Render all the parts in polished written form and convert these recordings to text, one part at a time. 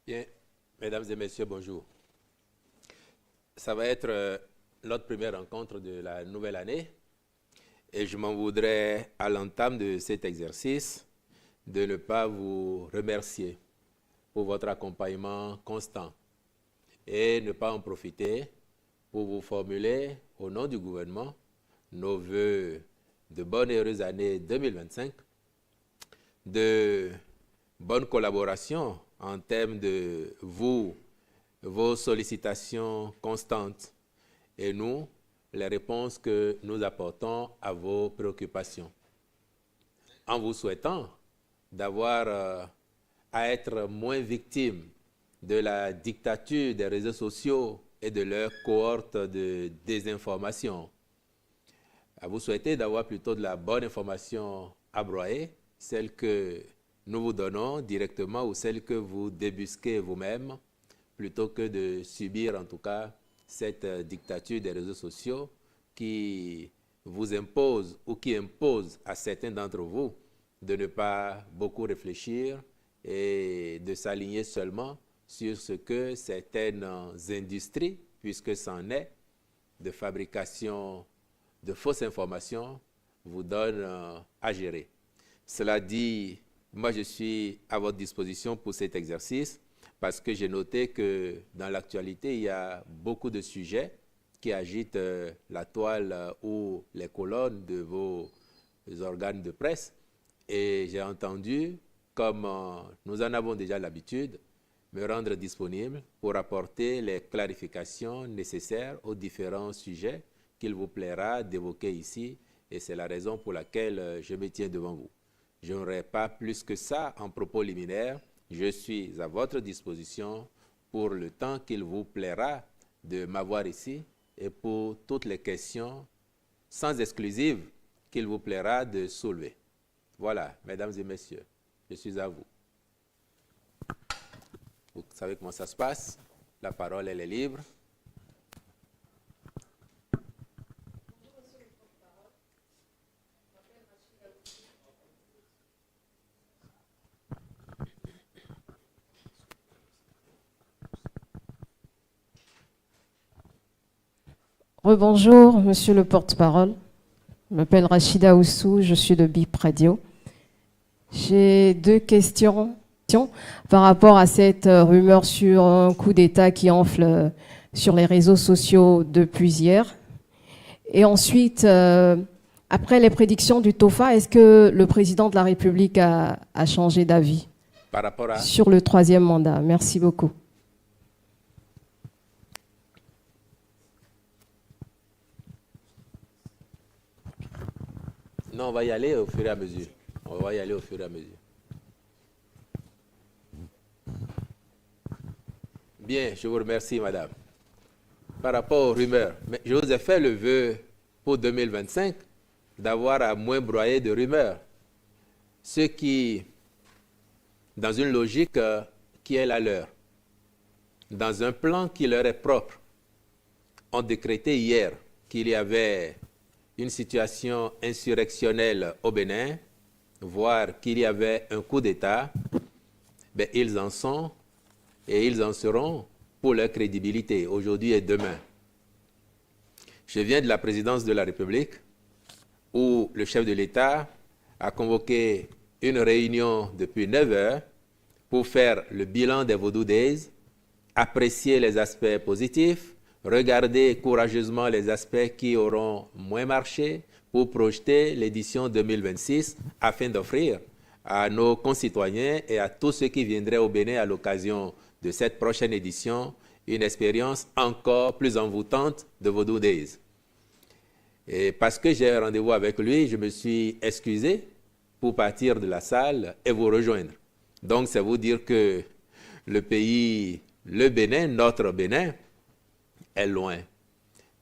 Bien, mesdames et messieurs, bonjour. Ça va être notre première rencontre de la nouvelle année et je m'en voudrais à l'entame de cet exercice de ne pas vous remercier pour votre accompagnement constant et ne pas en profiter pour vous formuler au nom du gouvernement nos vœux de bonne et heureuse année 2025, de bonne collaboration en termes de vos sollicitations constantes et nous, les réponses que nous apportons à vos préoccupations. En vous souhaitant d'avoir à être moins victime de la dictature des réseaux sociaux et de leur cohorte de désinformation. À vous souhaiter d'avoir plutôt de la bonne information à broyer, celle que nous vous donnons directement ou celle que vous débusquez vous-même, plutôt que de subir en tout cas cette dictature des réseaux sociaux qui vous impose ou qui impose à certains d'entre vous de ne pas beaucoup réfléchir et de s'aligner seulement sur ce que certaines industries, puisque c'en est, de fabrication de fausses informations, vous donnent à gérer. Cela dit, moi je suis à votre disposition pour cet exercice parce que j'ai noté que dans l'actualité, il y a beaucoup de sujets qui agitent la toile ou les colonnes de vos organes de presse. Et j'ai entendu, comme nous en avons déjà l'habitude, me rendre disponible pour apporter les clarifications nécessaires aux différents sujets qu'il vous plaira d'évoquer ici. Et c'est la raison pour laquelle je me tiens devant vous. Je n'aurai pas plus que ça en propos liminaire. Je suis à votre disposition pour le temps qu'il vous plaira de m'avoir ici et pour toutes les questions sans exclusive qu'il vous plaira de soulever. Voilà, mesdames et messieurs, je suis à vous. Vous savez comment ça se passe. La parole, elle est libre. Rebonjour, monsieur le porte-parole. Je m'appelle Rachida Oussou, je suis de BIP Radio. J'ai deux questions par rapport à cette rumeur sur un coup d'État qui enfle sur les réseaux sociaux depuis hier. Et ensuite, après les prédictions du TOFA, est-ce que le président de la République a changé d'avis par rapport à... sur le troisième mandat? Merci beaucoup. Non, on va y aller au fur et à mesure. On va y aller au fur et à mesure. Bien, je vous remercie, madame. Par rapport aux rumeurs, mais je vous ai fait le vœu pour 2025 d'avoir à moins broyer de rumeurs. Ceux qui, dans une logique qui est la leur, dans un plan qui leur est propre, ont décrété hier qu'il y avait une situation insurrectionnelle au Bénin, voire qu'il y avait un coup d'État, ben, ils en sont et ils en seront pour leur crédibilité aujourd'hui et demain. Je viens de la présidence de la République où le chef de l'État a convoqué une réunion depuis 9 heures pour faire le bilan des Vodou Days, apprécier les aspects positifs, regarder courageusement les aspects qui auront moins marché pour projeter l'édition 2026 afin d'offrir à nos concitoyens et à tous ceux qui viendraient au Bénin à l'occasion de cette prochaine édition une expérience encore plus envoûtante de Vodou Days. Et parce que j'ai un rendez-vous avec lui, je me suis excusé pour partir de la salle et vous rejoindre. Donc, c'est vous dire que le pays, le Bénin, notre Bénin, est loin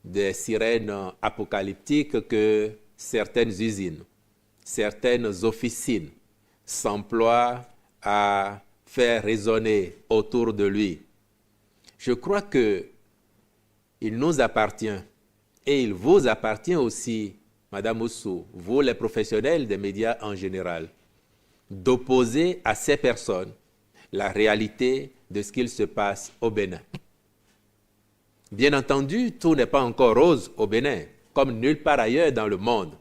des sirènes apocalyptiques que certaines usines, certaines officines s'emploient à faire résonner autour de lui. Je crois qu'il nous appartient et il vous appartient aussi, Madame Oussou, vous les professionnels des médias en général, d'opposer à ces personnes la réalité de ce qu'il se passe au Bénin. Bien entendu, tout n'est pas encore rose au Bénin, comme nulle part ailleurs dans le monde.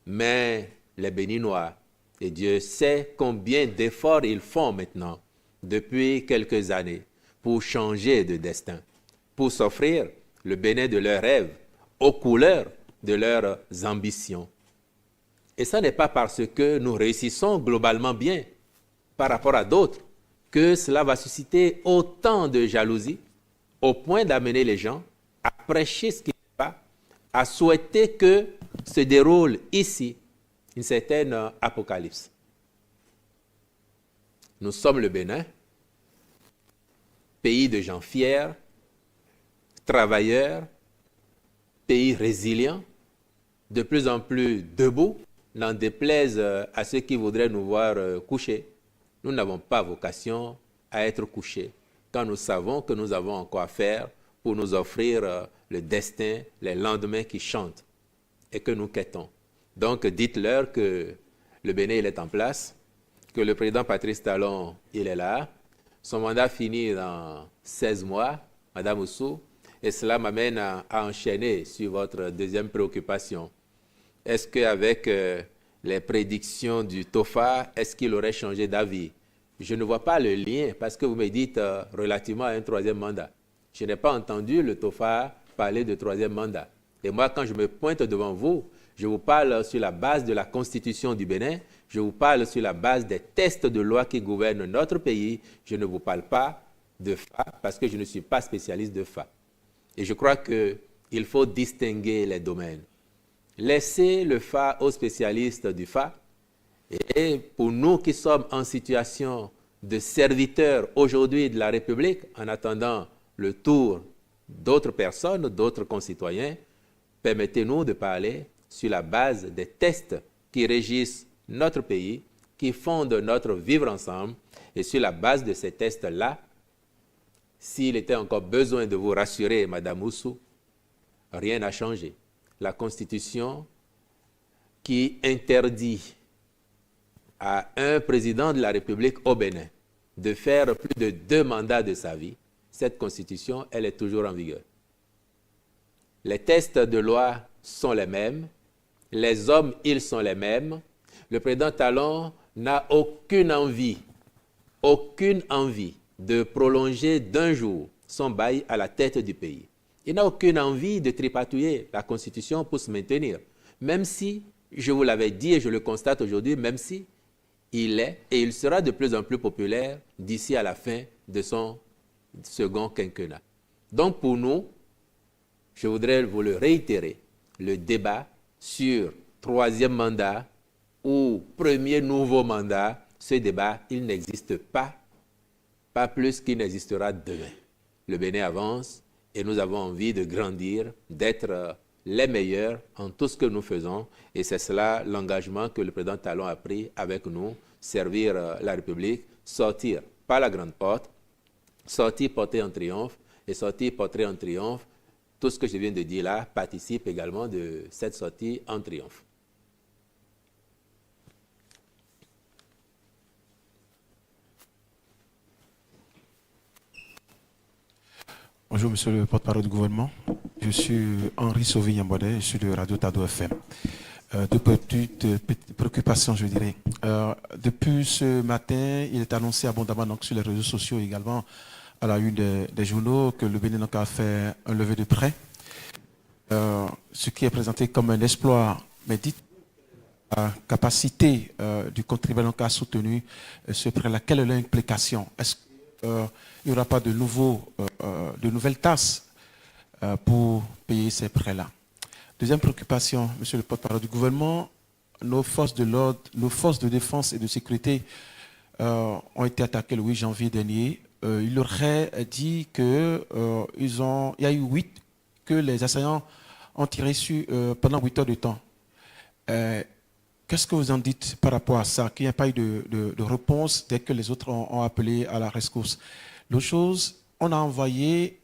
Mais les Béninois, et Dieu sait combien d'efforts ils font maintenant, depuis quelques années, pour changer de destin, pour s'offrir le Bénin de leurs rêves, aux couleurs de leurs ambitions. Et ce n'est pas parce que nous réussissons globalement bien par rapport à d'autres que cela va susciter autant de jalousie au point d'amener les gens à prêcher ce qui n'est pas, à souhaiter que se déroule ici une certaine apocalypse. Nous sommes le Bénin, pays de gens fiers, travailleurs, pays résilient, de plus en plus debout, n'en déplaise à ceux qui voudraient nous voir couchés. Nous n'avons pas vocation à être couchés quand nous savons que nous avons encore à faire pour nous offrir le destin, les lendemains qui chantent et que nous quêtons. Donc dites-leur que le Bénin il est en place, que le président Patrice Talon il est là, son mandat finit dans 16 mois, Madame Oussou, et cela m'amène à enchaîner sur votre deuxième préoccupation. Est-ce qu'avec les prédictions du TOFA, est-ce qu'il aurait changé d'avis? Je ne vois pas le lien parce que vous me dites relativement à un troisième mandat. Je n'ai pas entendu le TOFA parler de troisième mandat. Et moi, quand je me pointe devant vous, je vous parle sur la base de la Constitution du Bénin, je vous parle sur la base des textes de loi qui gouvernent notre pays. Je ne vous parle pas de FA parce que je ne suis pas spécialiste de FA. Et je crois qu'il faut distinguer les domaines. Laissez le FA aux spécialistes du FA. Et pour nous qui sommes en situation de serviteurs aujourd'hui de la République, en attendant le tour d'autres personnes, d'autres concitoyens, permettez-nous de parler sur la base des textes qui régissent notre pays, qui fondent notre vivre ensemble. Et sur la base de ces textes-là, s'il était encore besoin de vous rassurer, Madame Oussou, rien n'a changé. La Constitution qui interdit à un président de la République au Bénin de faire plus de 2 mandats de sa vie, cette Constitution, elle est toujours en vigueur. Les textes de loi sont les mêmes, les hommes, ils sont les mêmes. Le président Talon n'a aucune envie de prolonger d'un jour son bail à la tête du pays. Il n'a aucune envie de tripatouiller la Constitution pour se maintenir. Même si, je vous l'avais dit et je le constate aujourd'hui, même si il est et il sera de plus en plus populaire d'ici à la fin de son second quinquennat. Donc pour nous, je voudrais vous le réitérer, le débat sur troisième mandat ou premier nouveau mandat, ce débat, il n'existe pas plus qu'il n'existera demain. Le Bénin avance et nous avons envie de grandir, d'être les meilleurs en tout ce que nous faisons. Et c'est cela l'engagement que le président Talon a pris avec nous, servir la République, sortir par la grande porte, sortir porter en triomphe et sortir porter en triomphe. Tout ce que je viens de dire là participe également de cette sortie en triomphe. Bonjour, monsieur le porte-parole du gouvernement. Je suis Henri Sauvigny-Ambodé, je suis de Radio Tado FM. Deux petites préoccupations, je dirais. Depuis ce matin, il est annoncé abondamment donc, sur les réseaux sociaux également, à la une des journaux, que le Bénin a fait un lever de prêt. Ce qui est présenté comme un exploit, mais dites la capacité du contribuable qui a soutenu ce prêt-là. Quelle est l'implication? Est-ce qu'il n'y aura pas de nouvelles tasses pour payer ces prêts-là? Deuxième préoccupation, monsieur le porte-parole du gouvernement, nos forces de l'ordre, nos forces de défense et de sécurité ont été attaquées le 8 janvier dernier. Il aurait dit qu'il y a eu 8 que les assaillants ont tiré sur pendant 8 heures de temps. Qu'est-ce que vous en dites par rapport à ça? Qu'il n'y a pas eu de réponse dès que les autres ont appelé à la rescousse. L'autre chose, on a envoyé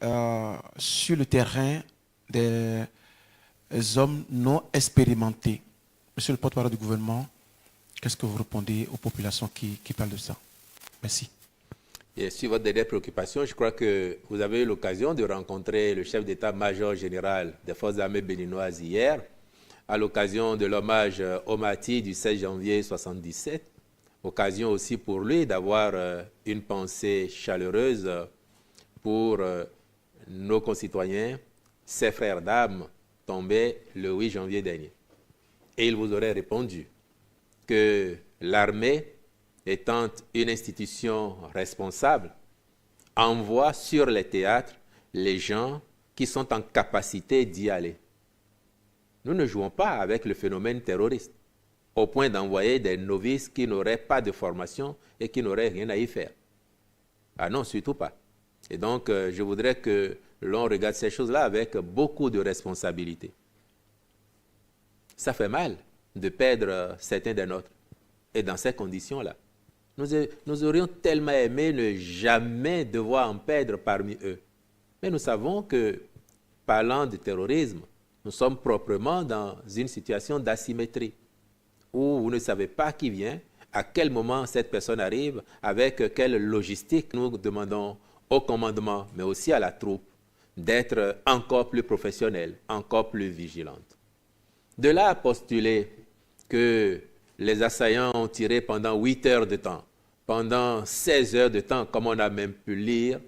sur le terrain des hommes non expérimentés. Monsieur le porte-parole du gouvernement, qu'est-ce que vous répondez aux populations qui parlent de ça? Merci. Et sur votre dernière préoccupation, je crois que vous avez eu l'occasion de rencontrer le chef d'état-major général des forces armées béninoises hier, à l'occasion de l'hommage au martyrs du 16 janvier 1977. Occasion aussi pour lui d'avoir une pensée chaleureuse pour nos concitoyens, ses frères d'armes tombés le 8 janvier dernier. Et il vous aurait répondu que l'armée, étant une institution responsable, envoie sur les théâtres les gens qui sont en capacité d'y aller. Nous ne jouons pas avec le phénomène terroriste, au point d'envoyer des novices qui n'auraient pas de formation et qui n'auraient rien à y faire. Ah non, surtout pas. Et donc, je voudrais que l'on regarde ces choses-là avec beaucoup de responsabilité. Ça fait mal de perdre certains des nôtres. Et dans ces conditions-là, nous aurions tellement aimé ne jamais devoir en perdre parmi eux. Mais nous savons que, parlant de terrorisme, nous sommes proprement dans une situation d'asymétrie, où vous ne savez pas qui vient, à quel moment cette personne arrive, avec quelle logistique. Nous demandons au commandement, mais aussi à la troupe, d'être encore plus professionnelle, encore plus vigilante. De là à postuler que les assaillants ont tiré pendant 8 heures de temps, pendant 16 heures de temps, comme on a même pu lire,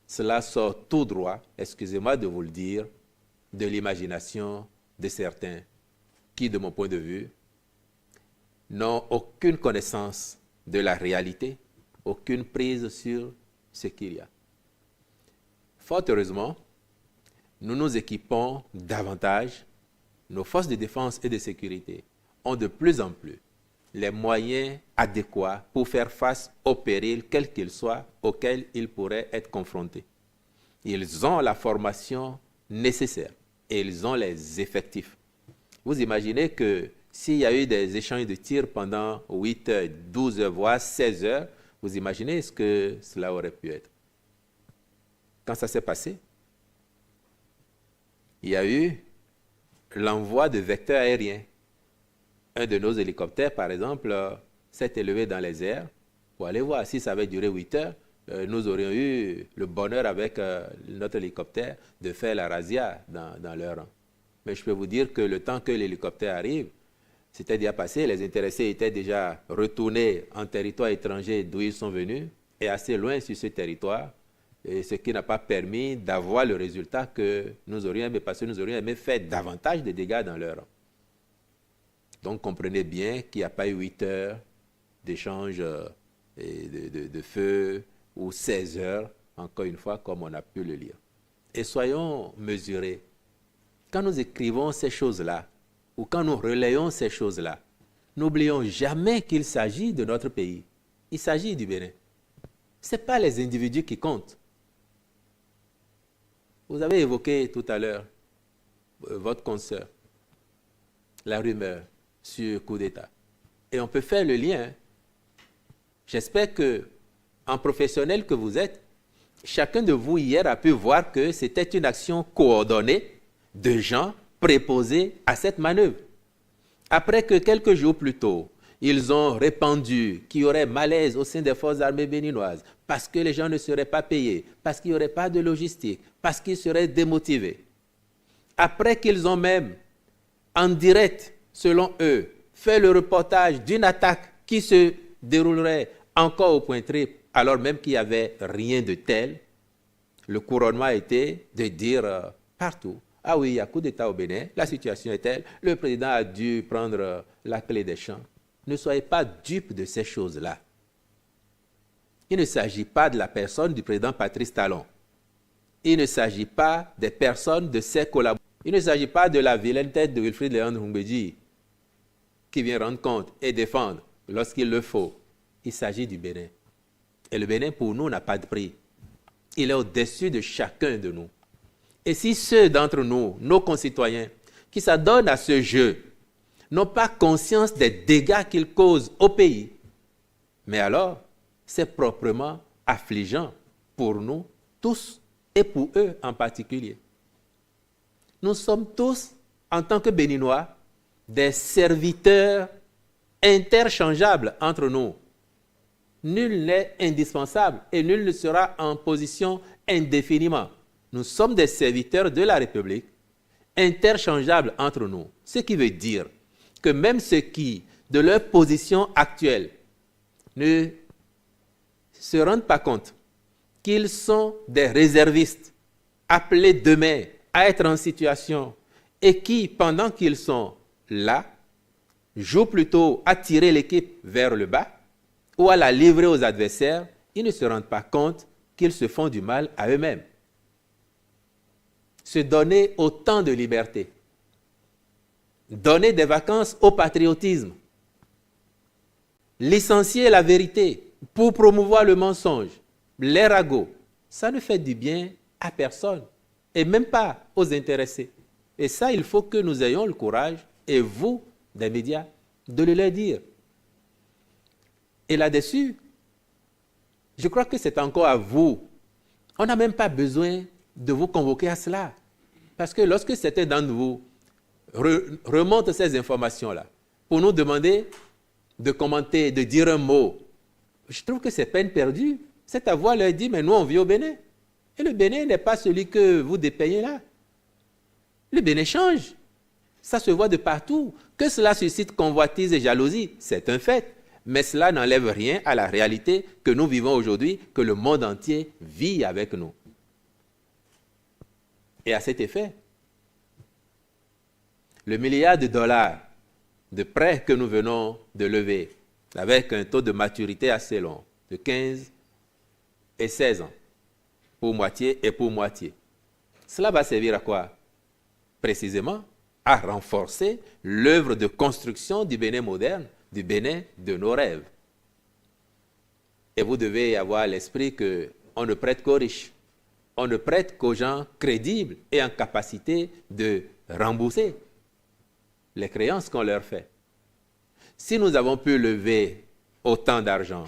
cela sort tout droit, excusez-moi de vous le dire, de l'imagination de certains qui, de mon point de vue, n'ont aucune connaissance de la réalité, aucune prise sur ce qu'il y a. Fort heureusement, nous nous équipons davantage. Nos forces de défense et de sécurité ont de plus en plus les moyens adéquats pour faire face aux périls, quels qu'ils soient, auxquels ils pourraient être confrontés. Ils ont la formation nécessaire et ils ont les effectifs. Vous imaginez que s'il y a eu des échanges de tirs pendant 8 heures, 12 heures, voire 16 heures, vous imaginez ce que cela aurait pu être. Quand ça s'est passé, il y a eu l'envoi de vecteurs aériens. Un de nos hélicoptères, par exemple, s'est élevé dans les airs pour aller voir si ça avait duré 8 heures. Nous aurions eu le bonheur avec notre hélicoptère de faire la razzia dans leur rang. Mais je peux vous dire que le temps que l'hélicoptère arrive, c'était déjà passé. Les intéressés étaient déjà retournés en territoire étranger d'où ils sont venus et assez loin sur ce territoire. Et ce qui n'a pas permis d'avoir le résultat que nous aurions aimé, parce que nous aurions aimé faire davantage de dégâts dans leur rang. Donc comprenez bien qu'il n'y a pas eu 8 heures d'échange de feu ou 16 heures, encore une fois, comme on a pu le lire. Et soyons mesurés. Quand nous écrivons ces choses-là, ou quand nous relayons ces choses-là, n'oublions jamais qu'il s'agit de notre pays. Il s'agit du Bénin. Ce n'est pas les individus qui comptent. Vous avez évoqué tout à l'heure votre consoeur, la rumeur sur coup d'État. Et on peut faire le lien. J'espère que, en professionnel que vous êtes, chacun de vous hier a pu voir que c'était une action coordonnée de gens préposés à cette manœuvre. Après que quelques jours plus tôt, ils ont répandu qu'il y aurait malaise au sein des forces armées béninoises parce que les gens ne seraient pas payés, parce qu'il n'y aurait pas de logistique, parce qu'ils seraient démotivés. Après qu'ils ont même, en direct, selon eux, fait le reportage d'une attaque qui se déroulerait encore au Point Triple, alors même qu'il n'y avait rien de tel, le couronnement a été de dire partout, ah oui, il y a coup d'État au Bénin, la situation est telle, le président a dû prendre la clé des champs. Ne soyez pas dupes de ces choses-là. Il ne s'agit pas de la personne du président Patrice Talon. Il ne s'agit pas des personnes de ses collaborateurs. Il ne s'agit pas de la vilaine tête de Wilfrid Léandre Humbedji qui vient rendre compte et défendre lorsqu'il le faut. Il s'agit du Bénin. Et le Bénin, pour nous, n'a pas de prix. Il est au-dessus de chacun de nous. Et si ceux d'entre nous, nos concitoyens, qui s'adonnent à ce jeu, n'ont pas conscience des dégâts qu'ils causent au pays, mais alors, c'est proprement affligeant pour nous tous et pour eux en particulier. Nous sommes tous, en tant que Béninois, des serviteurs interchangeables entre nous. Nul n'est indispensable et nul ne sera en position indéfiniment. Nous sommes des serviteurs de la République, interchangeables entre nous. Ce qui veut dire que même ceux qui, de leur position actuelle, ne se rendent pas compte qu'ils sont des réservistes appelés demain à être en situation et qui, pendant qu'ils sont là, jouent plutôt à tirer l'équipe vers le bas ou à la livrer aux adversaires, ils ne se rendent pas compte qu'ils se font du mal à eux-mêmes. Se donner autant de liberté, donner des vacances au patriotisme, licencier la vérité pour promouvoir le mensonge, les ragots, ça ne fait du bien à personne et même pas aux intéressés. Et ça, il faut que nous ayons le courage, et vous, des médias, de le leur dire. Et là-dessus, je crois que c'est encore à vous. On n'a même pas besoin de vous convoquer à cela. Parce que lorsque certains d'entre vous remontent ces informations-là pour nous demander de commenter, de dire un mot, je trouve que c'est peine perdue. C'est à voir leur dire, mais nous on vit au Bénin. Et le Bénin n'est pas celui que vous dépeignez là. Le Bénin change. Ça se voit de partout. Que cela suscite convoitise et jalousie, c'est un fait. Mais cela n'enlève rien à la réalité que nous vivons aujourd'hui, que le monde entier vit avec nous. Et à cet effet, le milliard de dollars de prêts que nous venons de lever, avec un taux de maturité assez long, de 15 et 16 ans, pour moitié et pour moitié, cela va servir à quoi? Précisément à renforcer l'œuvre de construction du Bénin moderne, du Bénin de nos rêves. Et vous devez avoir à l'esprit qu'on ne prête qu'aux riches. On ne prête qu'aux gens crédibles et en capacité de rembourser les créances qu'on leur fait. Si nous avons pu lever autant d'argent,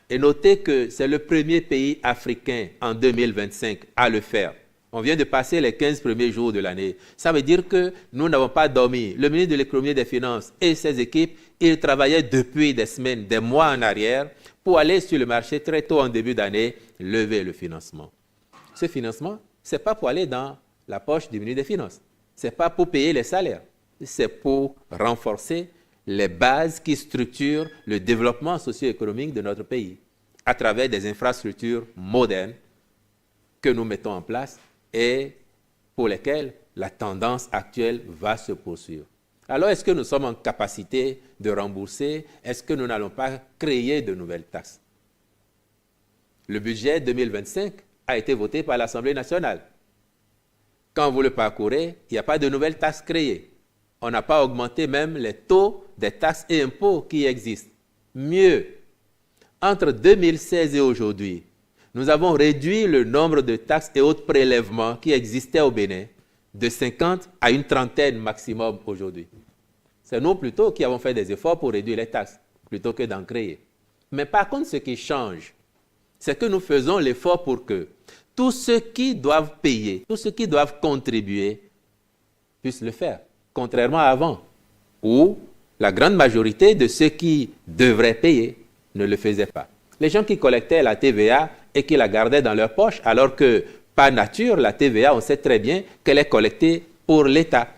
et notez que c'est le premier pays africain en 2025 à le faire. On vient de passer les 15 premiers jours de l'année. Ça veut dire que nous n'avons pas dormi. Le ministre de l'Économie et des Finances et ses équipes, ils travaillaient depuis des semaines, des mois en arrière, pour aller sur le marché très tôt en début d'année, lever le financement. Ce financement, ce n'est pas pour aller dans la poche du ministre des Finances. Ce n'est pas pour payer les salaires. C'est pour renforcer les bases qui structurent le développement socio-économique de notre pays à travers des infrastructures modernes que nous mettons en place et pour lesquelles la tendance actuelle va se poursuivre. Alors, est-ce que nous sommes en capacité de rembourser? Est-ce que nous n'allons pas créer de nouvelles taxes? Le budget 2025 a été voté par l'Assemblée nationale. Quand vous le parcourez, il n'y a pas de nouvelles taxes créées. On n'a pas augmenté même les taux des taxes et impôts qui existent. Mieux, entre 2016 et aujourd'hui, nous avons réduit le nombre de taxes et autres prélèvements qui existaient au Bénin de 50 à une trentaine maximum aujourd'hui. C'est nous plutôt qui avons fait des efforts pour réduire les taxes, plutôt que d'en créer. Mais par contre, ce qui change, c'est que nous faisons l'effort pour que tous ceux qui doivent payer, tous ceux qui doivent contribuer, puissent le faire, contrairement à avant, où la grande majorité de ceux qui devraient payer ne le faisaient pas. Les gens qui collectaient la TVA et qui la gardaient dans leur poche, alors que, par nature, la TVA, on sait très bien qu'elle est collectée pour l'État.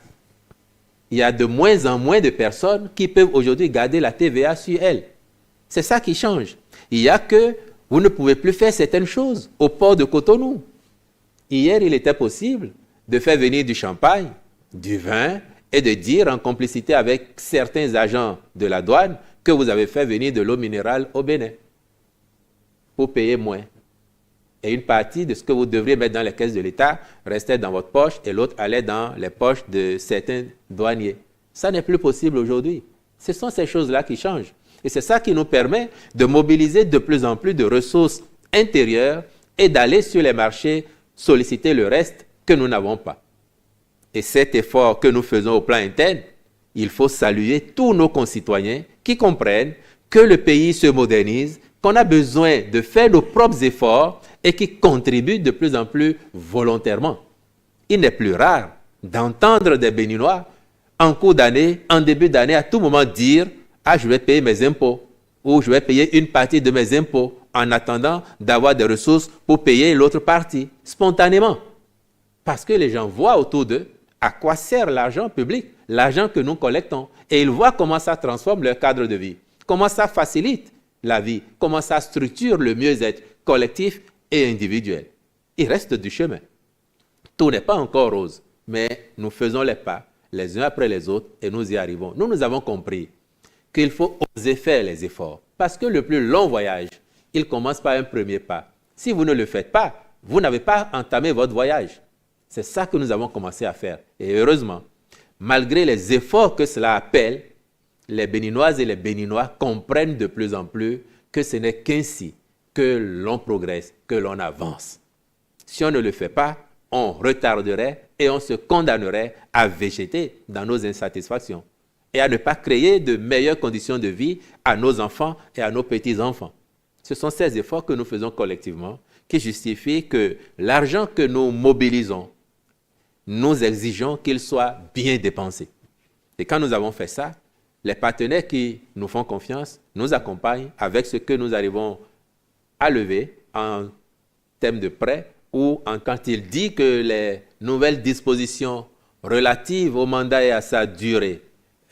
Il y a de moins en moins de personnes qui peuvent aujourd'hui garder la TVA sur elles. C'est ça qui change. Il y a que vous ne pouvez plus faire certaines choses au port de Cotonou. Hier, il était possible de faire venir du champagne, du vin et de dire en complicité avec certains agents de la douane que vous avez fait venir de l'eau minérale au Bénin pour payer moins. Et une partie de ce que vous devriez mettre dans les caisses de l'État restait dans votre poche et l'autre allait dans les poches de certains douaniers. Ça n'est plus possible aujourd'hui. Ce sont ces choses-là qui changent. Et c'est ça qui nous permet de mobiliser de plus en plus de ressources intérieures et d'aller sur les marchés solliciter le reste que nous n'avons pas. Et cet effort que nous faisons au plan interne, il faut saluer tous nos concitoyens qui comprennent que le pays se modernise, qu'on a besoin de faire nos propres efforts et qui contribuent de plus en plus volontairement. Il n'est plus rare d'entendre des Béninois en cours d'année, en début d'année, à tout moment dire « Ah, je vais payer mes impôts » ou je vais payer une partie de mes impôts en attendant d'avoir des ressources pour payer l'autre partie, spontanément. Parce que les gens voient autour d'eux à quoi sert l'argent public, l'argent que nous collectons, et ils voient comment ça transforme leur cadre de vie, comment ça facilite la vie, comment ça structure le mieux-être collectif et individuel. Il reste du chemin. Tout n'est pas encore rose, mais nous faisons les pas, les uns après les autres, et nous y arrivons. Nous avons compris qu'il faut oser faire les efforts, parce que le plus long voyage, il commence par un premier pas. Si vous ne le faites pas, vous n'avez pas entamé votre voyage. C'est ça que nous avons commencé à faire. Et heureusement, malgré les efforts que cela appelle, les Béninoises et les Béninois comprennent de plus en plus que ce n'est qu'ainsi que l'on progresse, que l'on avance. Si on ne le fait pas, on retarderait et on se condamnerait à végéter dans nos insatisfactions et à ne pas créer de meilleures conditions de vie à nos enfants et à nos petits-enfants. Ce sont ces efforts que nous faisons collectivement qui justifient que l'argent que nous mobilisons, nous exigeons qu'il soit bien dépensé. Et quand nous avons fait ça, les partenaires qui nous font confiance nous accompagnent avec ce que nous arrivons à lever en termes de prêts ou quand il dit que les nouvelles dispositions relatives au mandat et à sa durée,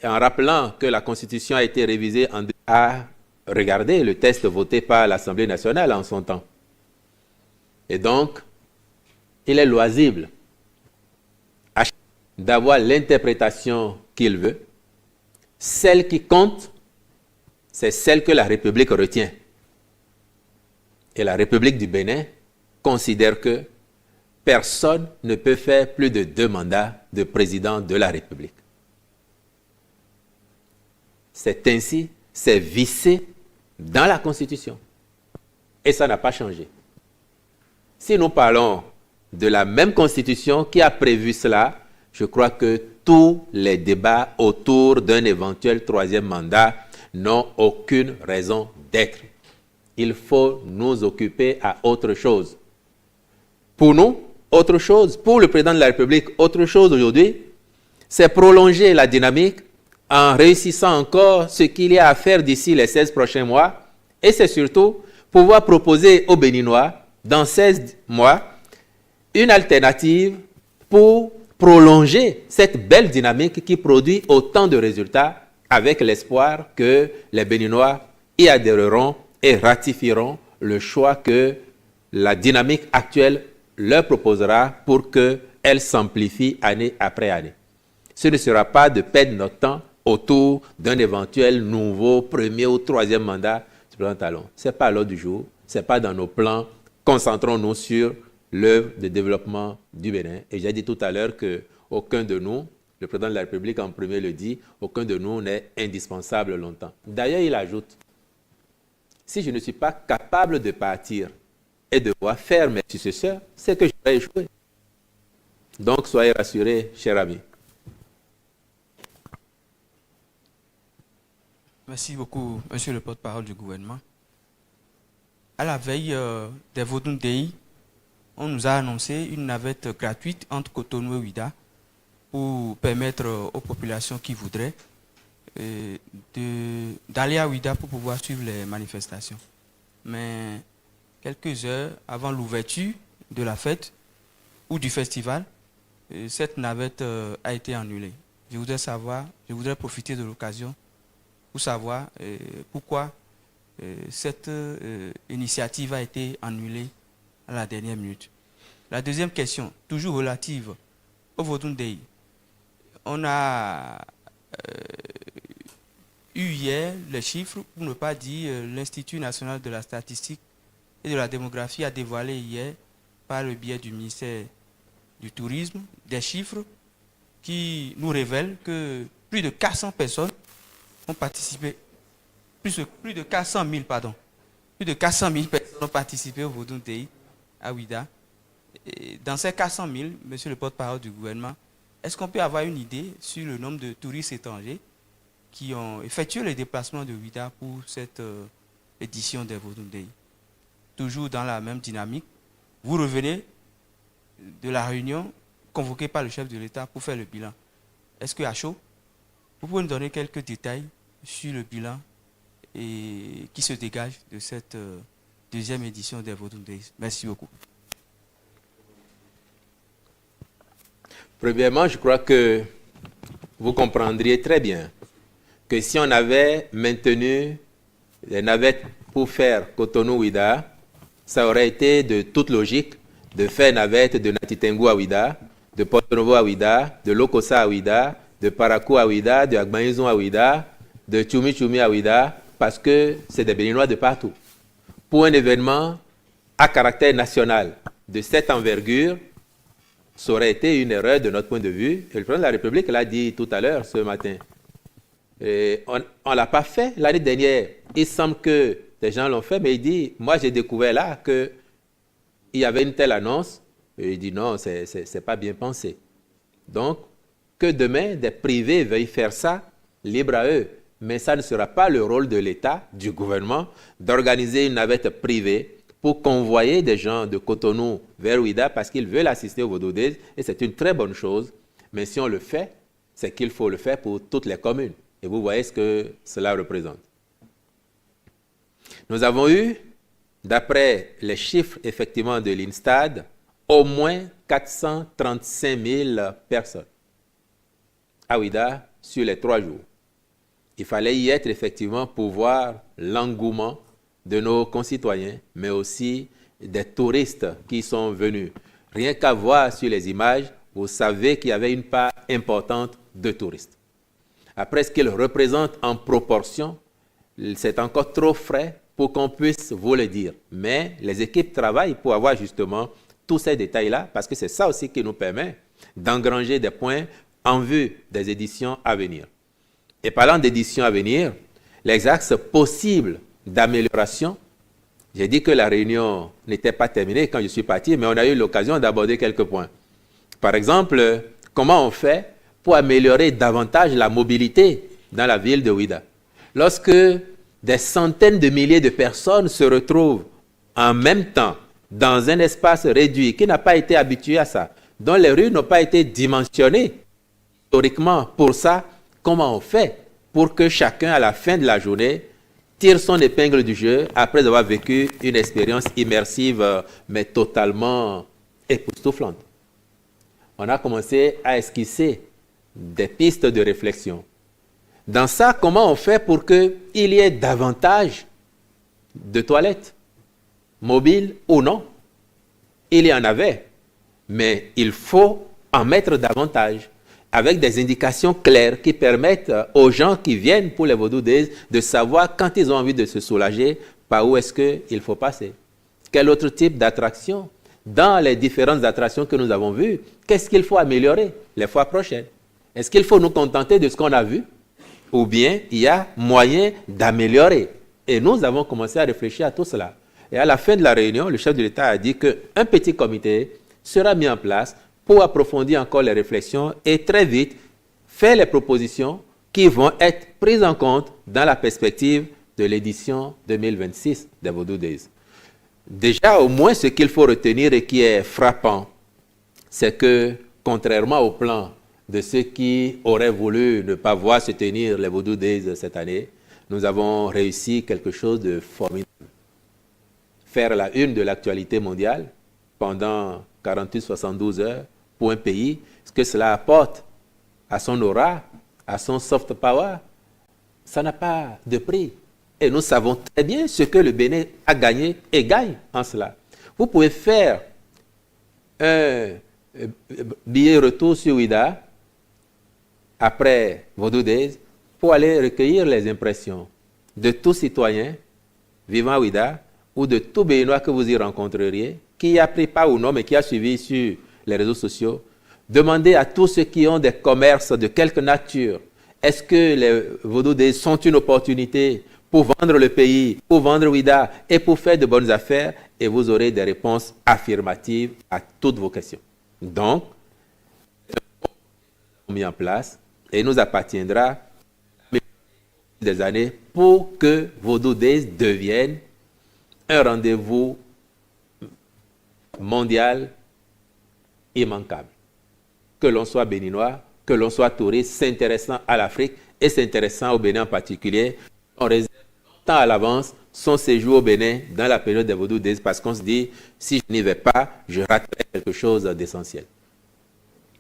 et en rappelant que la Constitution a été révisée à regarder le texte voté par l'Assemblée nationale en son temps. Et donc, il est loisible d'avoir l'interprétation qu'il veut. Celle qui compte, c'est celle que la République retient. Et la République du Bénin considère que personne ne peut faire plus de 2 mandats de président de la République. C'est ainsi, c'est vissé dans la Constitution. Et ça n'a pas changé. Si nous parlons de la même Constitution qui a prévu cela, je crois que tous les débats autour d'un éventuel 3e mandat n'ont aucune raison d'être. Il faut nous occuper à autre chose. Pour nous, autre chose. Pour le président de la République, autre chose aujourd'hui, c'est prolonger la dynamique en réussissant encore ce qu'il y a à faire d'ici les 16 prochains mois. Et c'est surtout pouvoir proposer aux Béninois, dans 16 mois, une alternative pour prolonger cette belle dynamique qui produit autant de résultats avec l'espoir que les Béninois y adhéreront et ratifieront le choix que la dynamique actuelle leur proposera pour qu'elle s'amplifie année après année. Ce ne sera pas de perdre notre temps autour d'un éventuel nouveau 1er ou 3e mandat du président Talon. Ce n'est pas à l'ordre du jour, ce n'est pas dans nos plans. Concentrons-nous sur l'œuvre de développement du Bénin. Et j'ai dit tout à l'heure qu'aucun de nous, le président de la République en premier le dit, aucun de nous n'est indispensable longtemps. D'ailleurs, il ajoute, si je ne suis pas capable de partir et de voir faire mes successeurs, c'est que je vais échouer. Donc, soyez rassurés, chers amis. Merci beaucoup, monsieur le porte-parole du gouvernement. À la veille des Vodun Day, on nous a annoncé une navette gratuite entre Cotonou et Ouidah pour permettre aux populations qui voudraient d'aller à Ouidah pour pouvoir suivre les manifestations. Mais quelques heures avant l'ouverture de la fête ou du festival, cette navette a été annulée. Je voudrais profiter de l'occasion pour savoir pourquoi cette initiative a été annulée à la dernière minute. La deuxième question, toujours relative au Vodun Day. On a eu hier les chiffres, pour ne pas dire l'Institut national de la statistique et de la démographie a dévoilé hier, par le biais du ministère du Tourisme, des chiffres qui nous révèlent que plus de 400 personnes ont participé, plus de 400 000 personnes ont participé au Vodun Day à Ouidah. Et dans ces 400 000, monsieur le porte-parole du gouvernement, est-ce qu'on peut avoir une idée sur le nombre de touristes étrangers qui ont effectué les déplacements de Ouidah pour cette édition des Vodun Day? Toujours dans la même dynamique, vous revenez de la réunion convoquée par le chef de l'État pour faire le bilan. Est-ce qu'à chaud, vous pouvez nous donner quelques détails sur le bilan et qui se dégagent de cette deuxième édition des Vodou Days. Merci beaucoup. Premièrement, je crois que vous comprendriez très bien que si on avait maintenu les navettes pour faire Cotonou-Ouida, ça aurait été de toute logique de faire navette de Natitengu à Ouida, de Porto Novo à Ouida, de Lokossa à Ouida, de Parakou à Ouida, de Agbanizon à Ouida, de Tchoumi à Ouida, parce que c'est des Béninois de partout. Pour un événement à caractère national de cette envergure, ça aurait été une erreur de notre point de vue. Et le président de la République l'a dit tout à l'heure, ce matin. Et on ne l'a pas fait l'année dernière. Il semble que des gens l'ont fait, mais il dit, moi j'ai découvert là qu'il y avait une telle annonce. Et il dit non, c'est pas bien pensé. Donc, que demain, des privés veuillent faire ça, libre à eux. Mais ça ne sera pas le rôle de l'État, du gouvernement, d'organiser une navette privée pour convoyer des gens de Cotonou vers Ouida parce qu'ils veulent assister au Vodou Days. Et c'est une très bonne chose. Mais si on le fait, c'est qu'il faut le faire pour toutes les communes. Et vous voyez ce que cela représente. Nous avons eu, d'après les chiffres effectivement de l'INSTAD, au moins 435 000 personnes à Ouida sur les 3 jours. Il fallait y être effectivement pour voir l'engouement de nos concitoyens, mais aussi des touristes qui sont venus. Rien qu'à voir sur les images, vous savez qu'il y avait une part importante de touristes. Après, ce qu'ils représentent en proportion, c'est encore trop frais pour qu'on puisse vous le dire. Mais les équipes travaillent pour avoir justement tous ces détails-là, parce que c'est ça aussi qui nous permet d'engranger des points en vue des éditions à venir. Et parlant d'éditions à venir, les axes possibles d'amélioration, j'ai dit que la réunion n'était pas terminée quand je suis parti, mais on a eu l'occasion d'aborder quelques points. Par exemple, comment on fait pour améliorer davantage la mobilité dans la ville de Ouida? Lorsque des centaines de milliers de personnes se retrouvent en même temps dans un espace réduit, qui n'a pas été habitué à ça, dont les rues n'ont pas été dimensionnées historiquement pour ça, comment on fait pour que chacun, à la fin de la journée, tire son épingle du jeu après avoir vécu une expérience immersive, mais totalement époustouflante? On a commencé à esquisser des pistes de réflexion. Dans ça, comment on fait pour qu'il y ait davantage de toilettes, mobiles ou non? Il y en avait, mais il faut en mettre davantage, avec des indications claires qui permettent aux gens qui viennent pour les Vodou Days de savoir quand ils ont envie de se soulager, par où est-ce qu'il faut passer. Quel autre type d'attraction? Dans les différentes attractions que nous avons vues, qu'est-ce qu'il faut améliorer les fois prochaines? Est-ce qu'il faut nous contenter de ce qu'on a vu? Ou bien il y a moyen d'améliorer? Et nous avons commencé à réfléchir à tout cela. Et à la fin de la réunion, le chef de l'État a dit qu'un petit comité sera mis en place pour approfondir encore les réflexions et très vite faire les propositions qui vont être prises en compte dans la perspective de l'édition 2026 des Vodou Days. Déjà, au moins, ce qu'il faut retenir et qui est frappant, c'est que, contrairement au plan de ceux qui auraient voulu ne pas voir se tenir les Vodou Days cette année, nous avons réussi quelque chose de formidable. Faire la une de l'actualité mondiale pendant 48-72 heures pour un pays, ce que cela apporte à son aura, à son soft power, ça n'a pas de prix. Et nous savons très bien ce que le Bénin a gagné et gagne en cela. Vous pouvez faire un billet retour sur Ouida après Vodou Days pour aller recueillir les impressions de tout citoyen vivant à Ouida ou de tout Béninois que vous y rencontreriez, qui a pris part ou non, mais qui a suivi sur les réseaux sociaux. Demandez à tous ceux qui ont des commerces de quelque nature, est-ce que les Vodou Days sont une opportunité pour vendre le pays, pour vendre Ouida et pour faire de bonnes affaires? Et vous aurez des réponses affirmatives à toutes vos questions. Donc, mis en place et il nous appartiendra des années pour que Vodou Days devienne un rendez-vous mondial immanquable. Que l'on soit béninois, que l'on soit touriste, s'intéressant à l'Afrique et s'intéressant au Bénin en particulier, on réserve tant à l'avance son séjour au Bénin dans la période des Vodou Days parce qu'on se dit, si je n'y vais pas, je raterai quelque chose d'essentiel.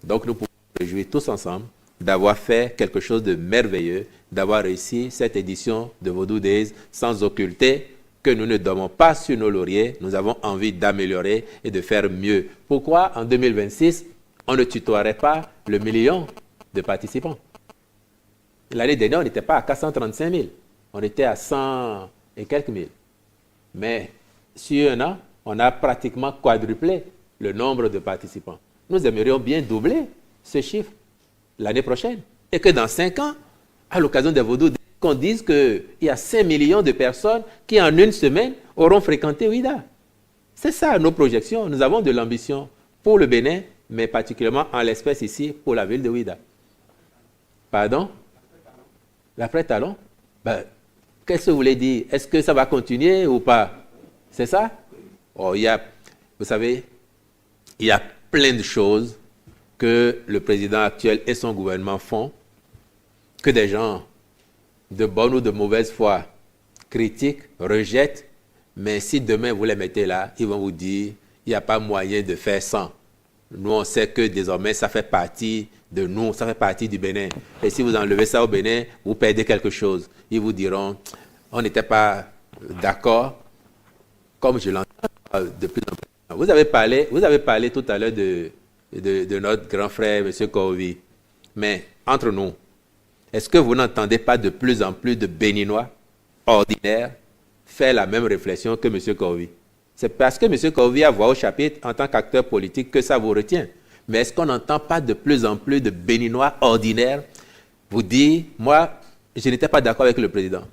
Donc nous pouvons nous réjouir tous ensemble d'avoir fait quelque chose de merveilleux, d'avoir réussi cette édition de Vodou Days sans occulter que nous ne dormons pas sur nos lauriers, nous avons envie d'améliorer et de faire mieux. Pourquoi en 2026, on ne tutoierait pas le million de participants? L'année dernière, on n'était pas à 435 000, on était à 100 et quelques mille. Mais sur un an, on a pratiquement quadruplé le nombre de participants. Nous aimerions bien doubler ce chiffre l'année prochaine. Et que dans 5 ans, à l'occasion des Vodou, qu'on dise qu'il y a 5 millions de personnes qui en une semaine auront fréquenté Ouida. C'est ça nos projections. Nous avons de l'ambition pour le Bénin, mais particulièrement en l'espèce ici pour la ville de Ouida. Pardon? L'après-talon? Qu'est-ce que vous voulez dire? Est-ce que ça va continuer ou pas? C'est ça? Oh, vous savez, il y a plein de choses que le président actuel et son gouvernement font, que des gens de bonne ou de mauvaise foi critiquent, rejettent, mais si demain vous les mettez là, ils vont vous dire, il n'y a pas moyen de faire sans. Nous, on sait que désormais, ça fait partie de nous, ça fait partie du Bénin. Et si vous enlevez ça au Bénin, vous perdez quelque chose. Ils vous diront, on n'était pas d'accord, comme je l'entends de plus en plus. Vous avez parlé tout à l'heure de notre grand frère, M. Kovi. Mais entre nous, est-ce que vous n'entendez pas de plus en plus de Béninois ordinaires faire la même réflexion que M. Kovi? C'est parce que M. Kovi a voix au chapitre en tant qu'acteur politique que ça vous retient. Mais est-ce qu'on n'entend pas de plus en plus de Béninois ordinaires vous dire, moi, je n'étais pas d'accord avec le président.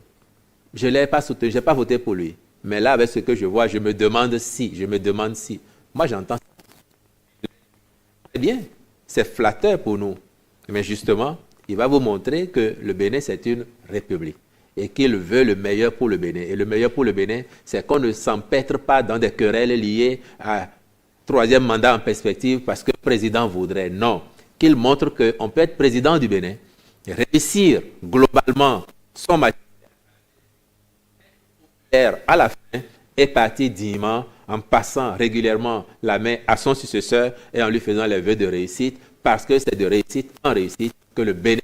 Je ne l'ai pas soutenu, je n'ai pas voté pour lui. Mais là, avec ce que je vois, je me demande si. Moi, j'entends ça. C'est bien, c'est flatteur pour nous. Mais justement, il va vous montrer que le Bénin, c'est une république et qu'il veut le meilleur pour le Bénin. Et le meilleur pour le Bénin, c'est qu'on ne s'empêtre pas dans des querelles liées à troisième mandat en perspective parce que le président voudrait. Non, qu'il montre qu'on peut être président du Bénin, réussir globalement son magistère à la fin et partir dignement en passant régulièrement la main à son successeur et en lui faisant les vœux de réussite parce que c'est de réussite en réussite que le Bénin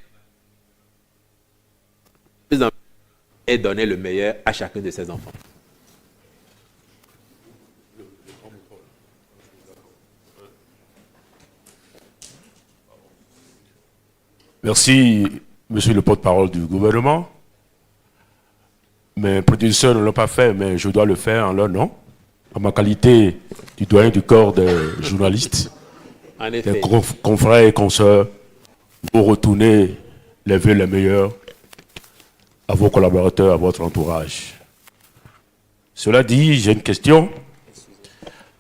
et donner le meilleur à chacun de ses enfants. Merci, monsieur le porte-parole du gouvernement. Mes prédécesseurs ne l'ont pas fait, mais je dois le faire en leur nom, en ma qualité du doyen du corps des journalistes, En effet. des confrères et consoeurs, vous retournez les vœux les meilleurs à vos collaborateurs, à votre entourage. Cela dit, j'ai une question.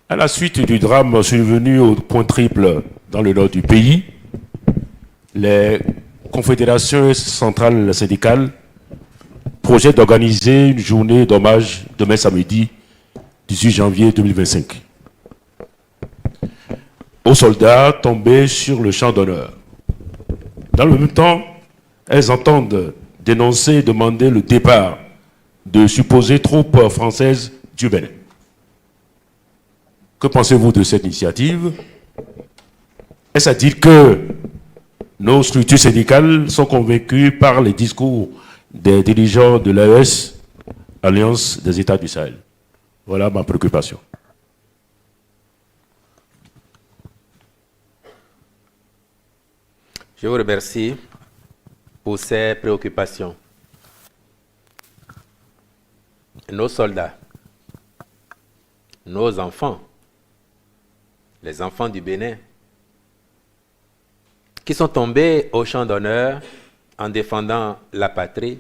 À la suite du drame survenu au Point Triple dans le nord du pays, les confédérations centrales syndicales projettent d'organiser une journée d'hommage demain samedi, 18 janvier 2025, aux soldats tombés sur le champ d'honneur. Dans le même temps, elles entendent dénoncer et demander le départ de supposées troupes françaises du Bénin. Que pensez-vous de cette initiative? Est-ce à dire que nos structures syndicales sont convaincues par les discours des dirigeants de l'AES, Alliance des États du Sahel? Voilà ma préoccupation. Je vous remercie pour ces préoccupations. Nos soldats, nos enfants, les enfants du Bénin, qui sont tombés au champ d'honneur en défendant la patrie,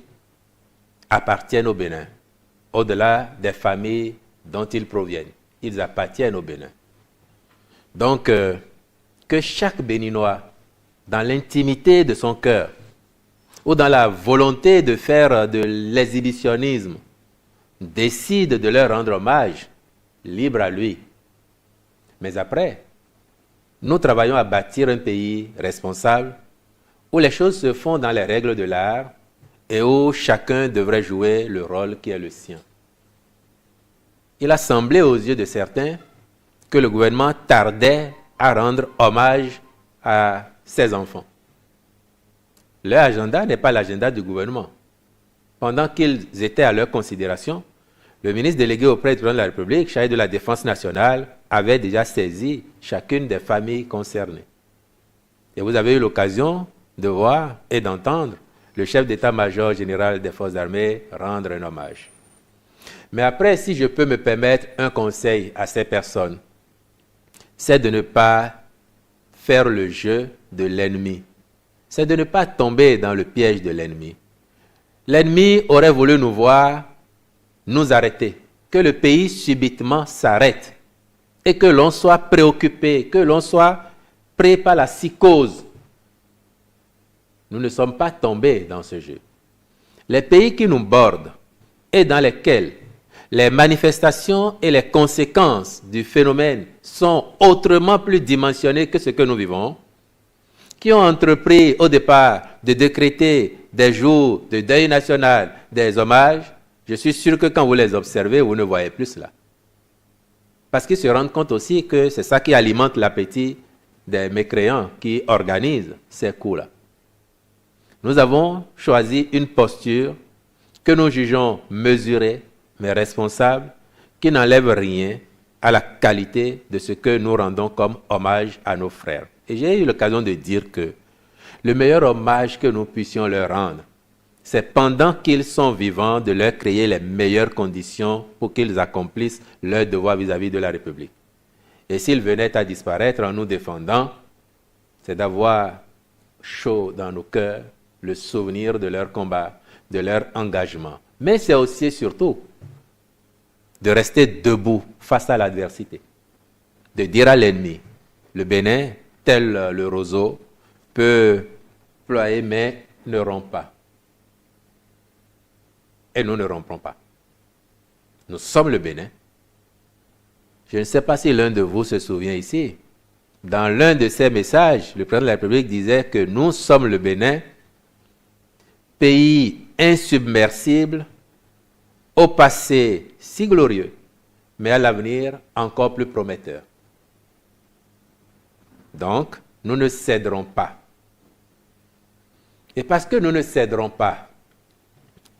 appartiennent au Bénin, au-delà des familles dont ils proviennent. Ils appartiennent au Bénin. Donc, que chaque Béninois, dans l'intimité de son cœur, ou dans la volonté de faire de l'exhibitionnisme, décide de leur rendre hommage, libre à lui. Mais après, nous travaillons à bâtir un pays responsable où les choses se font dans les règles de l'art et où chacun devrait jouer le rôle qui est le sien. Il a semblé aux yeux de certains que le gouvernement tardait à rendre hommage à ses enfants. Leur agenda n'est pas l'agenda du gouvernement. Pendant qu'ils étaient à leur considération, le ministre délégué auprès du président de la République, chargé de la Défense nationale, avait déjà saisi chacune des familles concernées. Et vous avez eu l'occasion de voir et d'entendre le chef d'état-major général des forces armées rendre un hommage. Mais après, si je peux me permettre un conseil à ces personnes, c'est de ne pas faire le jeu de l'ennemi. C'est de ne pas tomber dans le piège de l'ennemi. L'ennemi aurait voulu nous voir, nous arrêter, que le pays subitement s'arrête et que l'on soit préoccupé, que l'on soit pris par la psychose. Nous ne sommes pas tombés dans ce jeu. Les pays qui nous bordent et dans lesquels les manifestations et les conséquences du phénomène sont autrement plus dimensionnées que ce que nous vivons, qui ont entrepris au départ de décréter des jours de deuil national, des hommages, je suis sûr que quand vous les observez, vous ne voyez plus cela. Parce qu'ils se rendent compte aussi que c'est ça qui alimente l'appétit des mécréants qui organisent ces coups-là. Nous avons choisi une posture que nous jugeons mesurée, mais responsable, qui n'enlève rien à la qualité de ce que nous rendons comme hommage à nos frères. Et j'ai eu l'occasion de dire que le meilleur hommage que nous puissions leur rendre, c'est pendant qu'ils sont vivants de leur créer les meilleures conditions pour qu'ils accomplissent leur devoir vis-à-vis de la République. Et s'ils venaient à disparaître en nous défendant, c'est d'avoir chaud dans nos cœurs le souvenir de leur combat, de leur engagement. Mais c'est aussi et surtout de rester debout face à l'adversité, de dire à l'ennemi, le Bénin, tel le roseau, peut ployer mais ne rompt pas. Et nous ne romprons pas. Nous sommes le Bénin. Je ne sais pas si l'un de vous se souvient ici. Dans l'un de ses messages, le président de la République disait que nous sommes le Bénin, pays insubmersible, au passé si glorieux, mais à l'avenir encore plus prometteur. Donc, nous ne céderons pas. Et parce que nous ne céderons pas,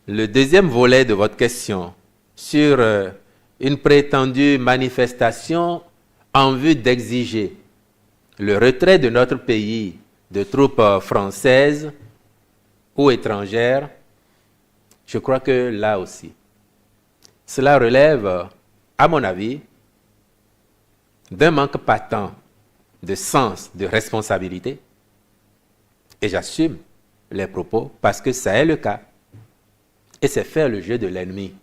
le deuxième volet de votre question sur une prétendue manifestation en vue d'exiger le retrait de notre pays de troupes françaises ou étrangères, je crois que là aussi, cela relève, à mon avis, d'un manque patent de sens, de responsabilité. Et j'assume les propos parce que ça est le cas. Et c'est faire le jeu de l'ennemi.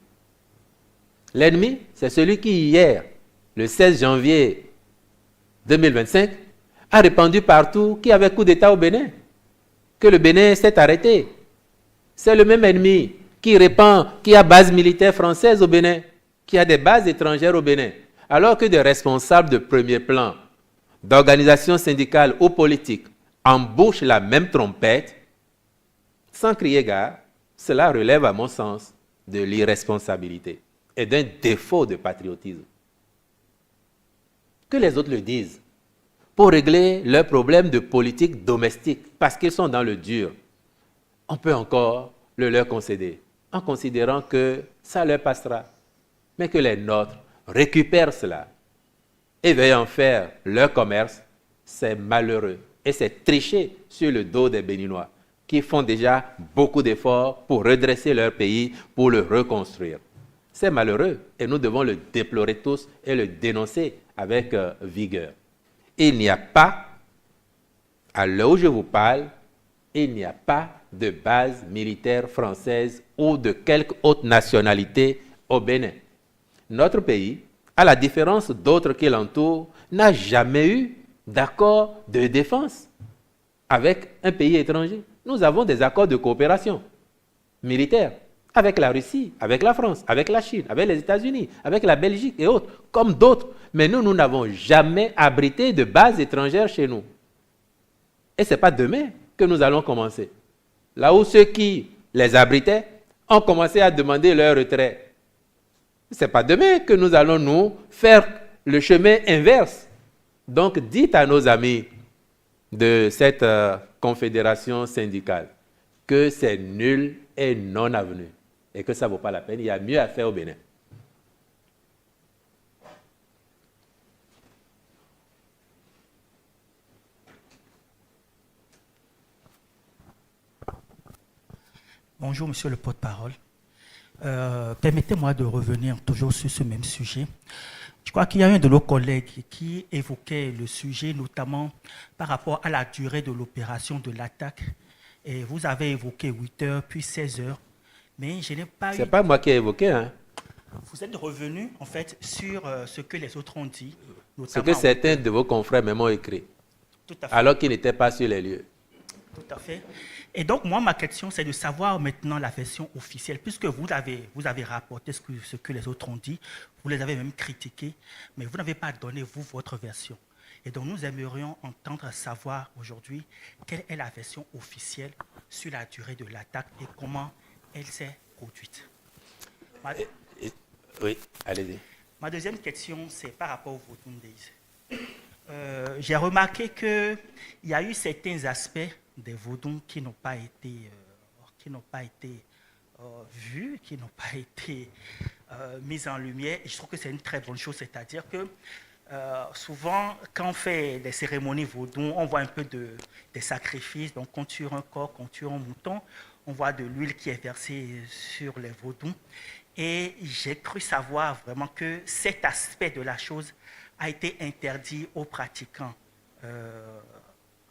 L'ennemi, c'est celui qui, hier, le 16 janvier 2025, a répandu partout qu'il y avait coup d'État au Bénin, que le Bénin s'est arrêté. C'est le même ennemi qui répand qu'il y a base militaire française au Bénin, qu'il y a des bases étrangères au Bénin, alors que des responsables de premier plan, d'organisations syndicales ou politiques, embauchent la même trompette, sans crier gare. Cela relève, à mon sens, de l'irresponsabilité et d'un défaut de patriotisme. Que les autres le disent, pour régler leurs problèmes de politique domestique, parce qu'ils sont dans le dur, on peut encore le leur concéder, en considérant que ça leur passera, mais que les nôtres récupèrent cela et veuillent en faire leur commerce, c'est malheureux et c'est tricher sur le dos des Béninois, qui font déjà beaucoup d'efforts pour redresser leur pays, pour le reconstruire. C'est malheureux et nous devons le déplorer tous et le dénoncer avec vigueur. Il n'y a pas, à l'heure où je vous parle, il n'y a pas de base militaire française ou de quelque autre nationalité au Bénin. Notre pays, à la différence d'autres qui l'entourent, n'a jamais eu d'accord de défense avec un pays étranger. Nous avons des accords de coopération militaire avec la Russie, avec la France, avec la Chine, avec les États-Unis, avec la Belgique et autres, comme d'autres. Mais nous n'avons jamais abrité de bases étrangères chez nous. Et ce n'est pas demain que nous allons commencer. Là où ceux qui les abritaient, ont commencé à demander leur retrait. Ce n'est pas demain que nous allons nous faire le chemin inverse. Donc, dites à nos amis de cette confédération syndicale que c'est nul et non avenu et que ça ne vaut pas la peine. Il y a mieux à faire au Bénin. Bonjour, monsieur le porte-parole. Permettez-moi de revenir toujours sur ce même sujet. Je crois qu'il y a un de nos collègues qui évoquait le sujet, notamment par rapport à la durée de l'opération de l'attaque. Et vous avez évoqué 8 heures, puis 16 heures. Mais je n'ai pas eu... C'est pas moi qui ai évoqué, hein. Vous êtes revenu, en fait, sur ce que les autres ont dit. Ce que certains de vos confrères même ont écrit. Tout à fait. Alors qu'ils n'étaient pas sur les lieux. Tout à fait. Et donc, moi, ma question, c'est de savoir maintenant la version officielle, puisque vous avez rapporté ce que les autres ont dit, vous les avez même critiqués, mais vous n'avez pas donné, vous, votre version. Et donc, nous aimerions entendre savoir aujourd'hui quelle est la version officielle sur la durée de l'attaque et comment elle s'est produite. Oui, allez-y. Ma deuxième question, c'est par rapport au Vodun Days. J'ai remarqué qu'il y a eu certains aspects des Vodun qui n'ont pas été, vus, qui n'ont pas été mis en lumière. Et je trouve que c'est une très bonne chose, c'est-à-dire que souvent, quand on fait des cérémonies Vodun, on voit un peu des sacrifices. Donc, on tue un coq, on tue un mouton, on voit de l'huile qui est versée sur les Vodun. Et j'ai cru savoir vraiment que cet aspect de la chose a été interdit aux pratiquants.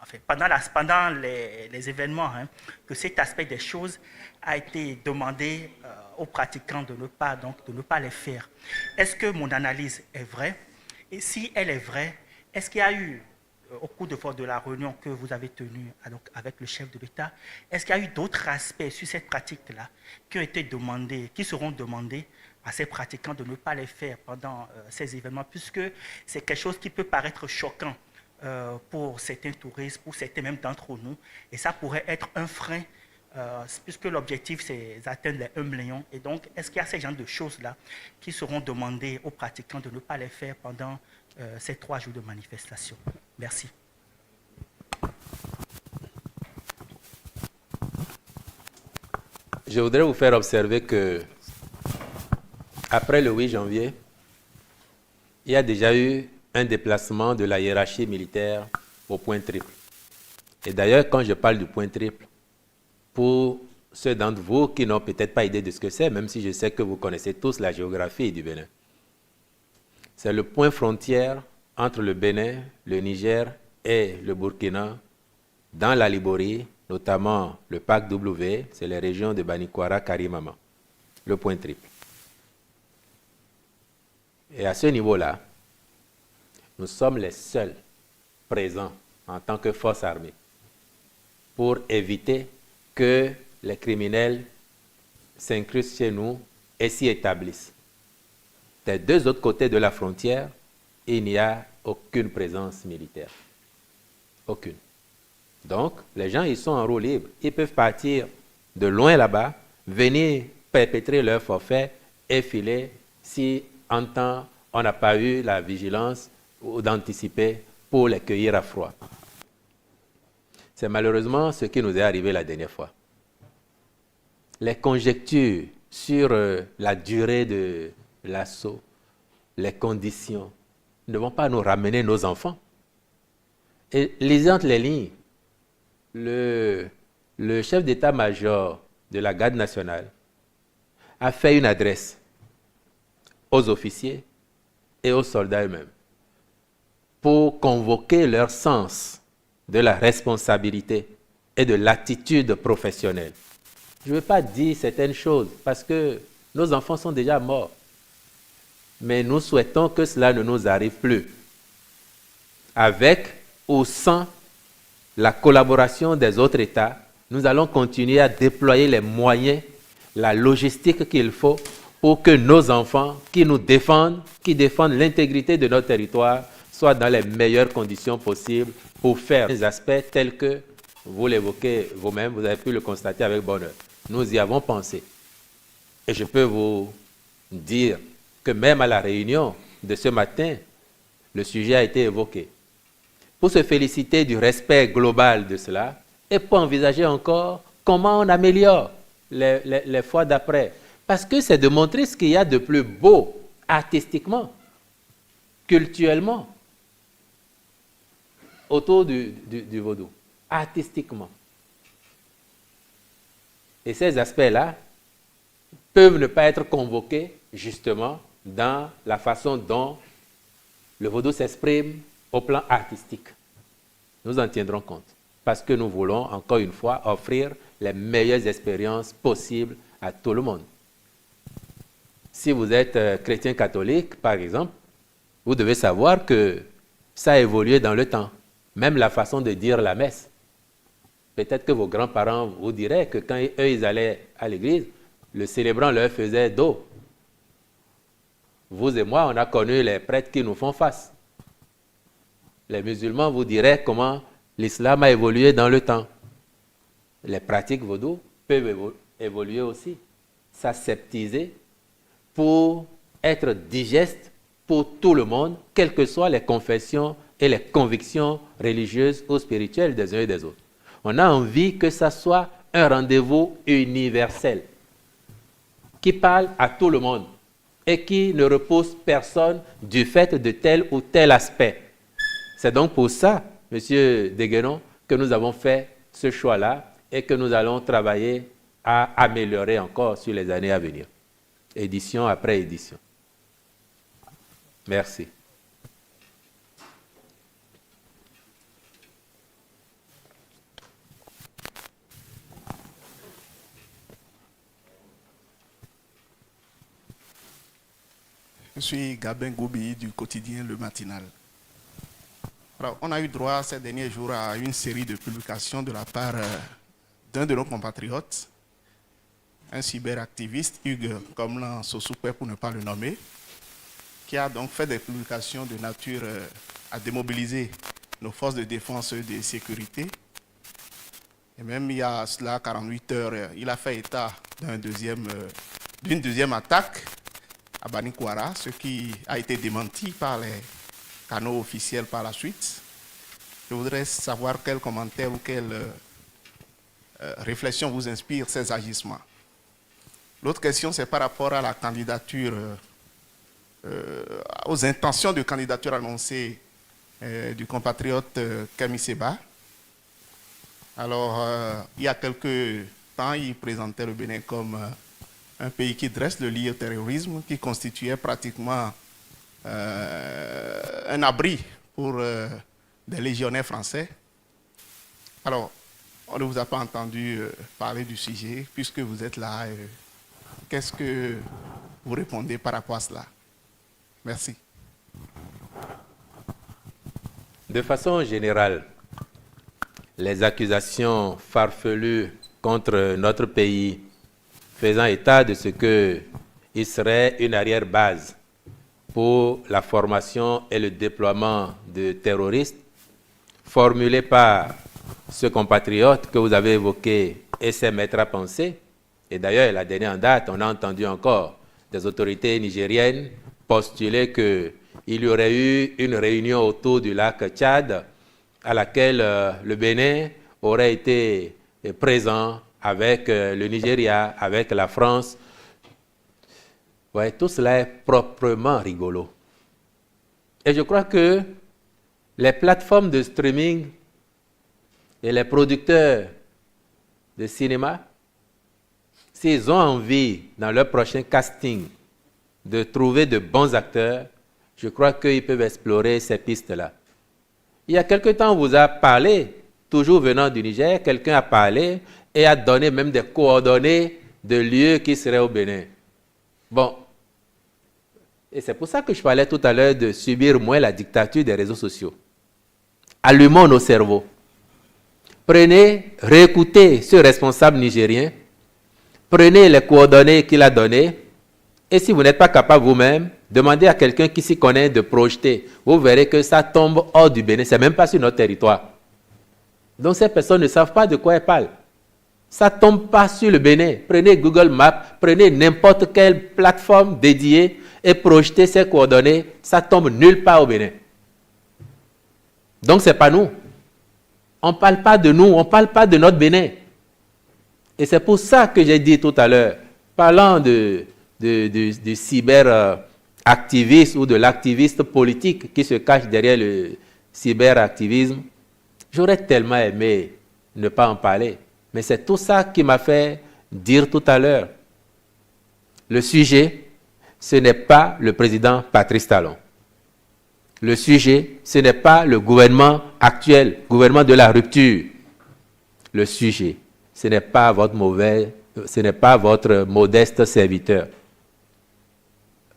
Enfin, pendant les événements, hein, que cet aspect des choses a été demandé aux pratiquants de ne pas les faire. Est-ce que mon analyse est vraie? Et si elle est vraie, est-ce qu'il y a eu, au cours de la réunion que vous avez tenue avec le chef de l'État, est-ce qu'il y a eu d'autres aspects sur cette pratique-là qui seront demandés à ces pratiquants de ne pas les faire pendant ces événements, puisque c'est quelque chose qui peut paraître choquant pour certains touristes, pour certains même d'entre nous, et ça pourrait être un frein, puisque l'objectif c'est d'atteindre les 1 million. Et donc, est-ce qu'il y a ces genres de choses-là qui seront demandées aux pratiquants de ne pas les faire pendant ces 3 jours de manifestation? Merci. Je voudrais vous faire observer que après le 8 janvier, il y a déjà eu un déplacement de la hiérarchie militaire au point triple. Et d'ailleurs, quand je parle du point triple, pour ceux d'entre vous qui n'ont peut-être pas idée de ce que c'est, même si je sais que vous connaissez tous la géographie du Bénin, c'est le point frontière entre le Bénin, le Niger et le Burkina, dans la Liborie, notamment le Parc W, c'est les régions de Banikwara, Karimama, le point triple. Et à ce niveau-là, nous sommes les seuls présents en tant que force armée pour éviter que les criminels s'incrustent chez nous et s'y établissent. Des 2 autres côtés de la frontière, il n'y a aucune présence militaire. Aucune. Donc, les gens, ils sont en roue libre. Ils peuvent partir de loin là-bas, venir perpétrer leur forfait et filer si en temps on n'a pas eu la vigilance ou d'anticiper pour les cueillir à froid. C'est malheureusement ce qui nous est arrivé la dernière fois. Les conjectures sur la durée de l'assaut, les conditions, ne vont pas nous ramener nos enfants. Et lisez entre les lignes, le chef d'état-major de la garde nationale a fait une adresse aux officiers et aux soldats eux-mêmes pour convoquer leur sens de la responsabilité et de l'attitude professionnelle. Je ne veux pas dire certaines choses parce que nos enfants sont déjà morts. Mais nous souhaitons que cela ne nous arrive plus. Avec ou sans la collaboration des autres États, nous allons continuer à déployer les moyens, la logistique qu'il faut pour que nos enfants qui nous défendent, qui défendent l'intégrité de notre territoire, soient dans les meilleures conditions possibles pour faire des aspects tels que vous l'évoquez vous-même, vous avez pu le constater avec bonheur. nous y avons pensé. Et je peux vous dire que même à la réunion de ce matin, le sujet a été évoqué. Pour se féliciter du respect global de cela et pour envisager encore comment on améliore les fois d'après. Parce que c'est de montrer ce qu'il y a de plus beau artistiquement, culturellement, autour du vaudou, artistiquement. Et ces aspects-là peuvent ne pas être convoqués justement dans la façon dont le vaudou s'exprime au plan artistique. Nous en tiendrons compte parce que nous voulons encore une fois offrir les meilleures expériences possibles à tout le monde. Si vous êtes chrétien catholique, par exemple, vous devez savoir que ça a évolué dans le temps. Même la façon de dire la messe. Peut-être que vos grands-parents vous diraient que quand eux, ils allaient à l'église, le célébrant leur faisait dos. Vous et moi, on a connu les prêtres qui nous font face. Les musulmans vous diraient comment l'islam a évolué dans le temps. Les pratiques vaudou peuvent évoluer aussi, s'aseptiser pour être digestes pour tout le monde, quelles que soient les confessions et les convictions religieuses ou spirituelles des uns et des autres. On a envie que ça soit un rendez-vous universel qui parle à tout le monde et qui ne repose personne du fait de tel ou tel aspect. C'est donc pour ça, M. Deguenon, que nous avons fait ce choix-là et que nous allons travailler à améliorer encore sur les années à venir, édition après édition. Merci. Je suis Gabin Goubi du quotidien Le Matinal. Alors, on a eu droit ces derniers jours à une série de publications de la part d'un de nos compatriotes, un cyberactiviste, Hugues Komlan Sosupé pour ne pas le nommer, qui a donc fait des publications de nature à démobiliser nos forces de défense et de sécurité. Et même il y a cela 48 heures, il a fait état d'une deuxième attaque à Banikwara, ce qui a été démenti par les canaux officiels par la suite. Je voudrais savoir quel commentaire ou quelle réflexion vous inspire ces agissements. L'autre question, c'est par rapport à la candidature, aux intentions de candidature annoncées du compatriote Kami Seba. Alors, il y a quelques temps, il présentait le Bénin comme un pays qui dresse le lit au terrorisme, qui constituait pratiquement un abri pour des légionnaires français. Alors, on ne vous a pas entendu parler du sujet, puisque vous êtes là. Qu'est-ce que vous répondez par rapport à cela? Merci. De façon générale, les accusations farfelues contre notre pays faisant état de ce qu'il serait une arrière-base pour la formation et le déploiement de terroristes, formulées par ce compatriote que vous avez évoqué et ses maîtres à penser. Et d'ailleurs, la dernière en date, on a entendu encore des autorités nigériennes postuler qu'il y aurait eu une réunion autour du lac Tchad à laquelle le Bénin aurait été présent avec le Nigeria, avec la France. Ouais, tout cela est proprement rigolo. Et je crois que les plateformes de streaming et les producteurs de cinéma, s'ils ont envie, dans leur prochain casting, de trouver de bons acteurs, je crois qu'ils peuvent explorer ces pistes-là. Il y a quelque temps, on vous a parlé, toujours venant du Niger, quelqu'un a parlé et a donné même des coordonnées de lieux qui seraient au Bénin. Bon, et c'est pour ça que je parlais tout à l'heure de subir moins la dictature des réseaux sociaux. Allumons nos cerveaux. Prenez, réécoutez ce responsable nigérien, prenez les coordonnées qu'il a données, et si vous n'êtes pas capable vous-même, demandez à quelqu'un qui s'y connaît de projeter. Vous verrez que ça tombe hors du Bénin, ce n'est même pas sur notre territoire. Donc ces personnes ne savent pas de quoi elles parlent. Ça ne tombe pas sur le Bénin. Prenez Google Maps, prenez n'importe quelle plateforme dédiée et projetez ces coordonnées. Ça tombe nulle part au Bénin. Donc, ce n'est pas nous. On ne parle pas de nous, on ne parle pas de notre Bénin. Et c'est pour ça que j'ai dit tout à l'heure, parlant du cyberactiviste ou de l'activiste politique qui se cache derrière le cyberactivisme, j'aurais tellement aimé ne pas en parler. Mais c'est tout ça qui m'a fait dire tout à l'heure. Le sujet, ce n'est pas le président Patrice Talon. Le sujet, ce n'est pas le gouvernement actuel, gouvernement de la rupture. Le sujet, ce n'est pas votre modeste serviteur.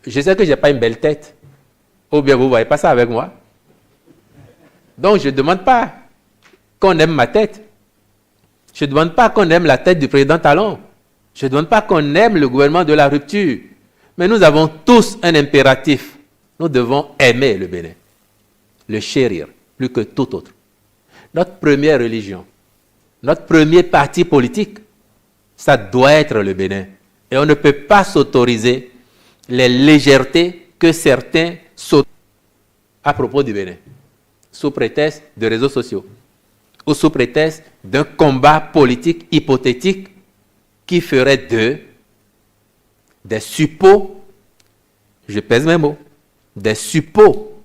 Je sais que je n'ai pas une belle tête. Ou bien vous ne voyez pas ça avec moi. Donc je ne demande pas qu'on aime ma tête. Je ne demande pas qu'on aime la tête du président Talon. Je ne demande pas qu'on aime le gouvernement de la rupture. Mais nous avons tous un impératif. Nous devons aimer le Bénin, le chérir, plus que tout autre. Notre première religion, notre premier parti politique, ça doit être le Bénin. Et on ne peut pas s'autoriser les légèretés que certains s'autorisent à propos du Bénin, sous prétexte de réseaux sociaux, ou sous prétexte d'un combat politique hypothétique qui ferait d'eux des suppôts, je pèse mes mots, des suppôts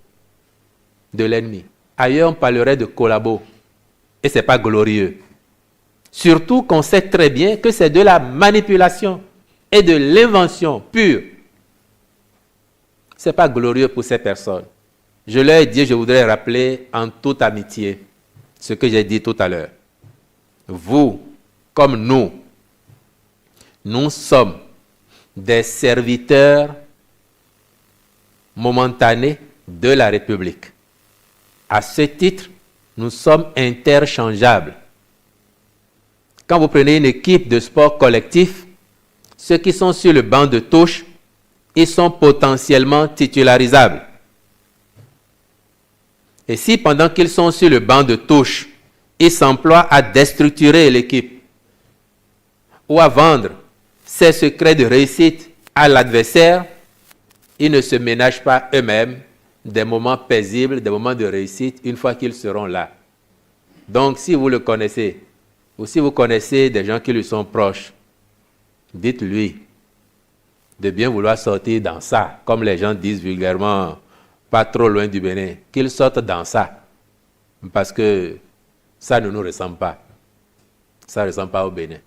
de l'ennemi. Ailleurs, on parlerait de collabo. Et ce n'est pas glorieux. Surtout qu'on sait très bien que c'est de la manipulation et de l'invention pure. Ce n'est pas glorieux pour ces personnes. Je leur ai dit, je voudrais rappeler en toute amitié ce que j'ai dit tout à l'heure. Vous, comme nous sommes des serviteurs momentanés de la République. À ce titre, nous sommes interchangeables. Quand vous prenez une équipe de sport collectif, ceux qui sont sur le banc de touche, ils sont potentiellement titularisables. Et si pendant qu'ils sont sur le banc de touche, ils s'emploient à déstructurer l'équipe ou à vendre ses secrets de réussite à l'adversaire, ils ne se ménagent pas eux-mêmes des moments paisibles, des moments de réussite, une fois qu'ils seront là. Donc, si vous le connaissez, ou si vous connaissez des gens qui lui sont proches, dites-lui de bien vouloir sortir dans ça, comme les gens disent vulgairement, pas trop loin du Bénin, qu'ils sortent dans ça, parce que ça ne nous ressemble pas. Ça ne ressemble pas au Bénin.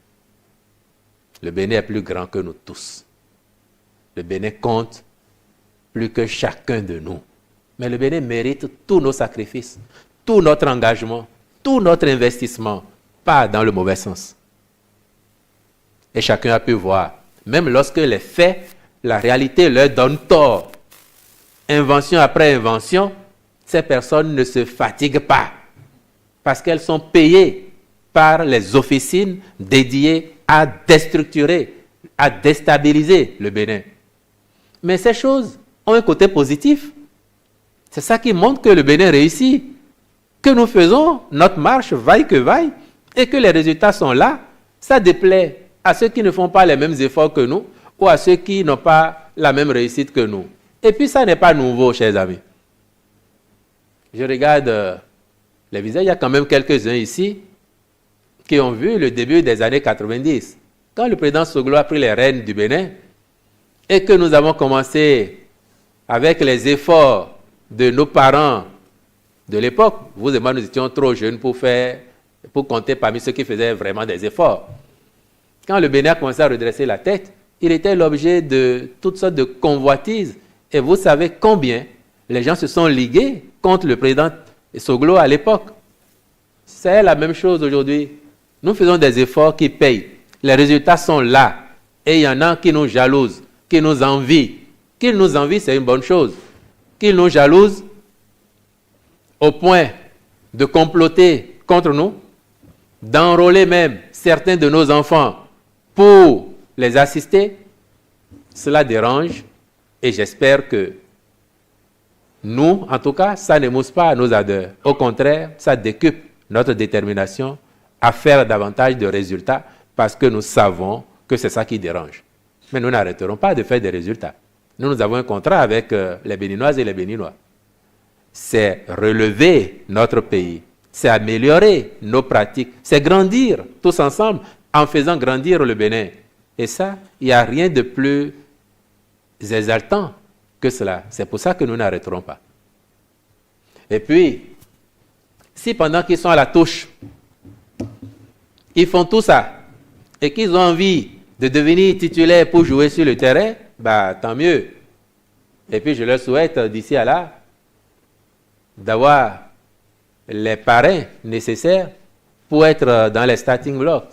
Le Bénin est plus grand que nous tous. Le Bénin compte plus que chacun de nous. Mais le Bénin mérite tous nos sacrifices, tout notre engagement, tout notre investissement, pas dans le mauvais sens. Et chacun a pu voir, même lorsque les faits, la réalité leur donne tort, invention après invention, ces personnes ne se fatiguent pas, parce qu'elles sont payées par les officines dédiées à déstructurer, à déstabiliser le Bénin. Mais ces choses ont un côté positif. C'est ça qui montre que le Bénin réussit, que nous faisons notre marche vaille que vaille, et que les résultats sont là. Ça déplaît à ceux qui ne font pas les mêmes efforts que nous, ou à ceux qui n'ont pas la même réussite que nous. Et puis ça n'est pas nouveau, chers amis. Je regarde les visages, il y a quand même quelques-uns ici qui ont vu le début des années 90, quand le président Soglo a pris les rênes du Bénin, et que nous avons commencé avec les efforts de nos parents de l'époque. Vous et moi, nous étions trop jeunes pour compter parmi ceux qui faisaient vraiment des efforts. Quand le Bénin a commencé à redresser la tête, il était l'objet de toutes sortes de convoitises. Et vous savez combien les gens se sont ligués contre le président Soglo à l'époque. C'est la même chose aujourd'hui. Nous faisons des efforts qui payent. Les résultats sont là. Et il y en a qui nous jalousent, qui nous envient. Qu'ils nous envient, c'est une bonne chose. Qu'ils nous jalousent au point de comploter contre nous, d'enrôler même certains de nos enfants pour les assister, cela dérange et j'espère que nous, en tout cas, ça n'émousse pas nos ardeurs. Au contraire, ça décuple notre détermination à faire davantage de résultats parce que nous savons que c'est ça qui dérange. Mais nous n'arrêterons pas de faire des résultats. Nous avons un contrat avec les Béninoises et les Béninois. C'est relever notre pays, c'est améliorer nos pratiques, c'est grandir tous ensemble en faisant grandir le Bénin. Et ça, il n'y a rien de plus exaltant que cela. C'est pour ça que nous n'arrêterons pas. Et puis, si pendant qu'ils sont à la touche, ils font tout ça, et qu'ils ont envie de devenir titulaires pour jouer sur le terrain, bah, tant mieux. Et puis, je leur souhaite d'ici à là d'avoir les parrains nécessaires pour être dans les starting blocks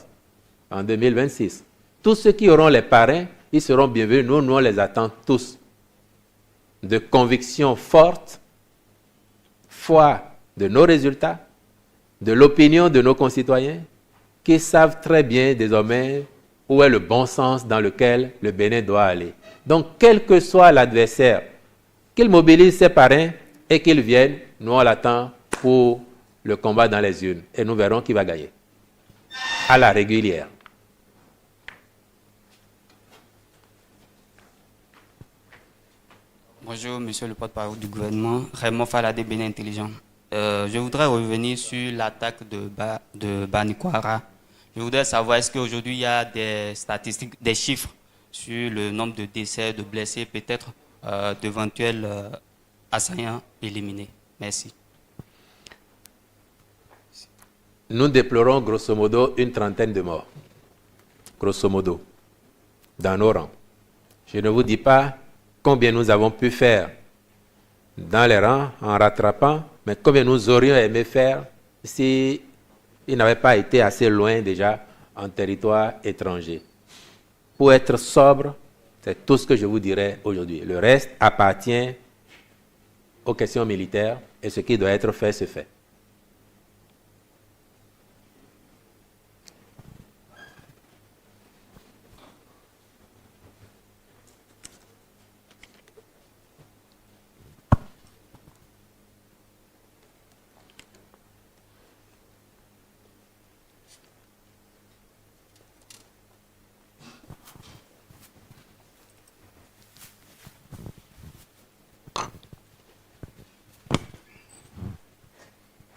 en 2026. Tous ceux qui auront les parrains, ils seront bienvenus. Nous, on les attend tous. De conviction forte, foi de nos résultats, de l'opinion de nos concitoyens, qui savent très bien désormais où est le bon sens dans lequel le Bénin doit aller. Donc, quel que soit l'adversaire, qu'il mobilise ses parrains et qu'il vienne, nous on l'attend pour le combat dans les urnes. Et nous verrons qui va gagner. À la régulière. Bonjour, monsieur le porte-parole du gouvernement, Raymond Faladé, Bénin Intelligent. Je voudrais revenir sur l'attaque de Banikwara. Je voudrais savoir, est-ce qu'aujourd'hui il y a des statistiques, des chiffres sur le nombre de décès, de blessés, peut-être d'éventuels assaillants éliminés? Merci. Nous déplorons grosso modo une trentaine de morts. Grosso modo. Dans nos rangs. Je ne vous dis pas combien nous avons pu faire dans les rangs en rattrapant, mais combien nous aurions aimé faire si il n'avait pas été assez loin déjà en territoire étranger. Pour être sobre, c'est tout ce que je vous dirai aujourd'hui. Le reste appartient aux questions militaires et ce qui doit être fait, se fait.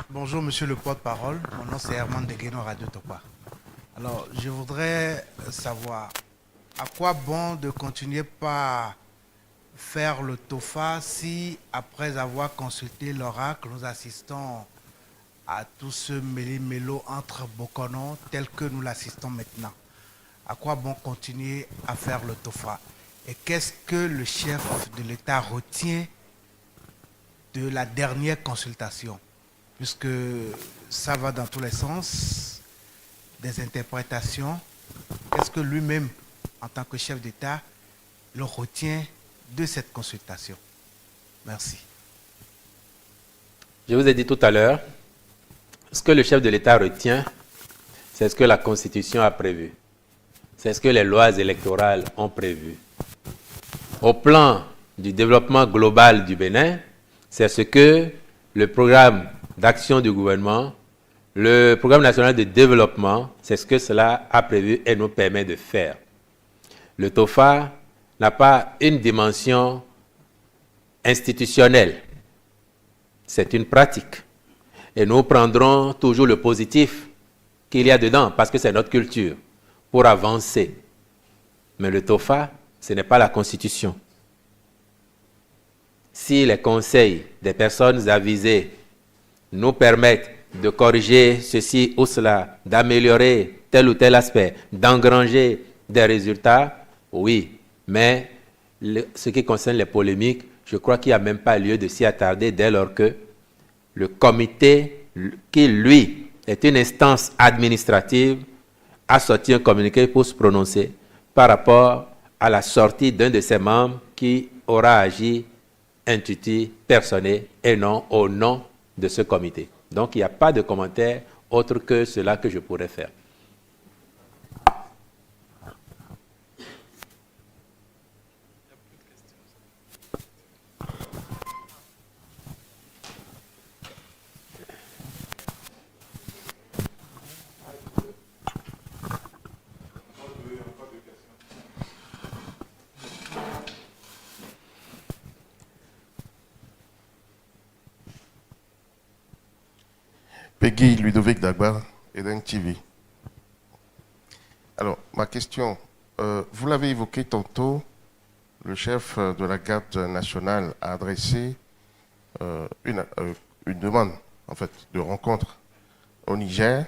Bonjour, monsieur le porte-parole. Mon nom c'est Herman Degueno, Radio Topa. Alors, je voudrais savoir à quoi bon de continuer par faire le TOFA si, après avoir consulté l'oracle, nous assistons à tout ce méli-mélo entre Bokono tel que nous l'assistons maintenant. À quoi bon continuer à faire le TOFA? Et qu'est-ce que le chef de l'État retient de la dernière consultation? Puisque ça va dans tous les sens, des interprétations. Qu'est-ce que lui-même, en tant que chef d'État, le retient de cette consultation? Merci. Je vous ai dit tout à l'heure, ce que le chef de l'État retient, c'est ce que la Constitution a prévu. C'est ce que les lois électorales ont prévu. Au plan du développement global du Bénin, c'est ce que le programme d'action du gouvernement, le programme national de développement, c'est ce que cela a prévu et nous permet de faire. Le TOFA n'a pas une dimension institutionnelle, c'est une pratique. Et nous prendrons toujours le positif qu'il y a dedans, parce que c'est notre culture, pour avancer. Mais le TOFA, ce n'est pas la Constitution. Si les conseils des personnes avisées nous permettent de corriger ceci ou cela, d'améliorer tel ou tel aspect, d'engranger des résultats, oui. Mais ce qui concerne les polémiques, je crois qu'il n'y a même pas lieu de s'y attarder dès lors que le comité, qui lui est une instance administrative, a sorti un communiqué pour se prononcer par rapport à la sortie d'un de ses membres qui aura agi intuitif, personné et non au nom de ce comité. Donc, il n'y a pas de commentaire autre que cela que je pourrais faire. Peggy Ludovic Dagba, Eden TV. Alors, ma question, vous l'avez évoqué tantôt, le chef de la garde nationale a adressé une demande, en fait, de rencontre au Niger,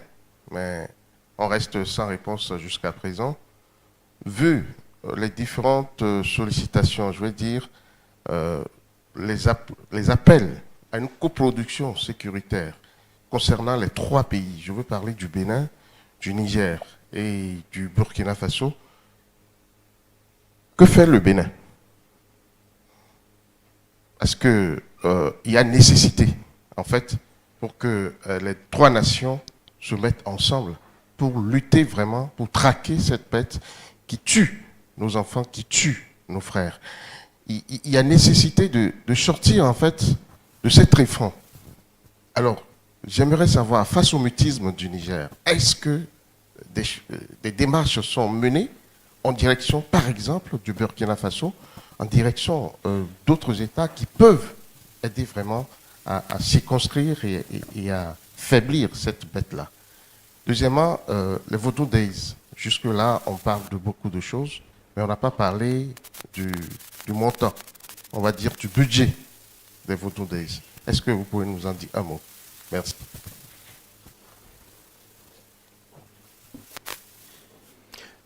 mais on reste sans réponse jusqu'à présent. Vu les différentes sollicitations, je veux dire, les appels à une coproduction sécuritaire concernant les 3 pays, je veux parler du Bénin, du Niger et du Burkina Faso, que fait le Bénin? Est-ce qu'il y a nécessité, en fait, pour que les 3 nations se mettent ensemble pour lutter vraiment, pour traquer cette bête qui tue nos enfants, qui tue nos frères? Il y a nécessité de sortir, en fait, de ces tréfonds. Alors, j'aimerais savoir, face au mutisme du Niger, est-ce que des démarches sont menées en direction, par exemple, du Burkina Faso, en direction d'autres États qui peuvent aider vraiment à circonscrire et à faiblir cette bête-là? Deuxièmement, les Vodou Days. Jusque-là, on parle de beaucoup de choses, mais on n'a pas parlé du montant, on va dire du budget des Vodou Days. Est-ce que vous pouvez nous en dire un mot? Merci.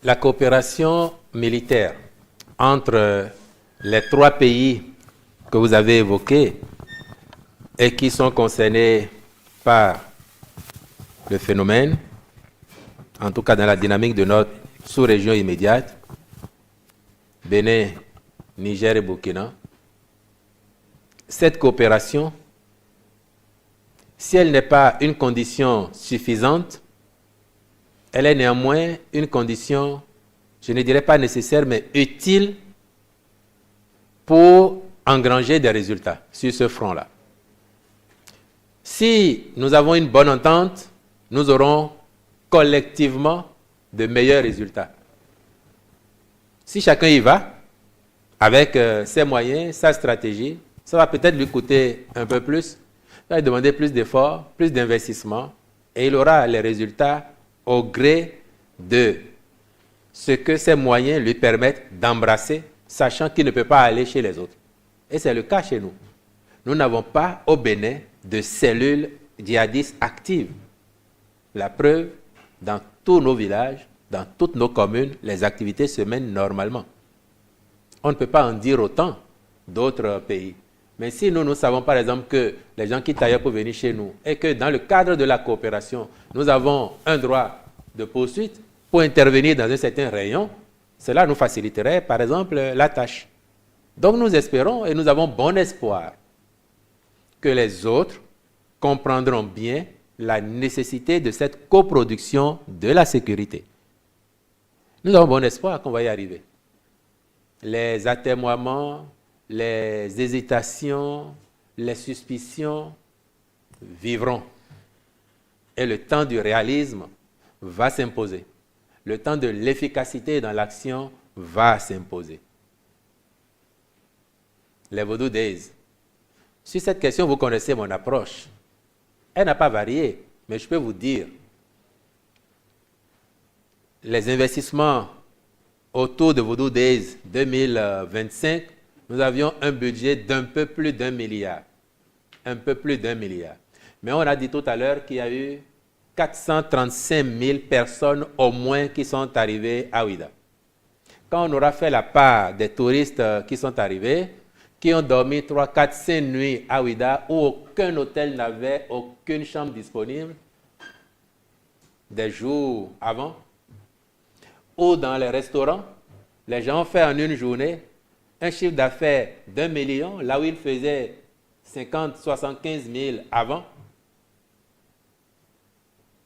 La coopération militaire entre les 3 pays que vous avez évoqués et qui sont concernés par le phénomène, en tout cas dans la dynamique de notre sous-région immédiate, Bénin, Niger et Burkina, cette coopération, si elle n'est pas une condition suffisante, elle est néanmoins une condition, je ne dirais pas nécessaire, mais utile pour engranger des résultats sur ce front-là. Si nous avons une bonne entente, nous aurons collectivement de meilleurs résultats. Si chacun y va, avec ses moyens, sa stratégie, ça va peut-être lui coûter un peu plus, ça va lui demander plus d'efforts, plus d'investissement, et il aura les résultats au gré de ce que ses moyens lui permettent d'embrasser, sachant qu'il ne peut pas aller chez les autres. Et c'est le cas chez nous. Nous n'avons pas au Bénin de cellules djihadistes actives. La preuve, dans tous nos villages, dans toutes nos communes, les activités se mènent normalement. On ne peut pas en dire autant d'autres pays. Mais si nous savons par exemple que les gens quittent ailleurs pour venir chez nous et que dans le cadre de la coopération, nous avons un droit de poursuite pour intervenir dans un certain rayon, cela nous faciliterait par exemple la tâche. Donc nous espérons et nous avons bon espoir que les autres comprendront bien la nécessité de cette coproduction de la sécurité. Nous avons bon espoir qu'on va y arriver. Les atermoiements, les hésitations, les suspicions vivront. Et le temps du réalisme va s'imposer. Le temps de l'efficacité dans l'action va s'imposer. Les Vodou Days. Sur cette question, vous connaissez mon approche. Elle n'a pas varié, mais je peux vous dire, les investissements autour de Vodou Days 2025, nous avions un budget d'un peu plus d'1 milliard. Un peu plus d'1 milliard. Mais on a dit tout à l'heure qu'il y a eu 435 000 personnes au moins qui sont arrivées à Ouida. Quand on aura fait la part des touristes qui sont arrivés, qui ont dormi 3, 4, 5 nuits à Ouida où aucun hôtel n'avait aucune chambre disponible, des jours avant, ou dans les restaurants, les gens ont fait en une journée un chiffre d'affaires d'1 million, là où ils faisaient 50, 75 000 avant,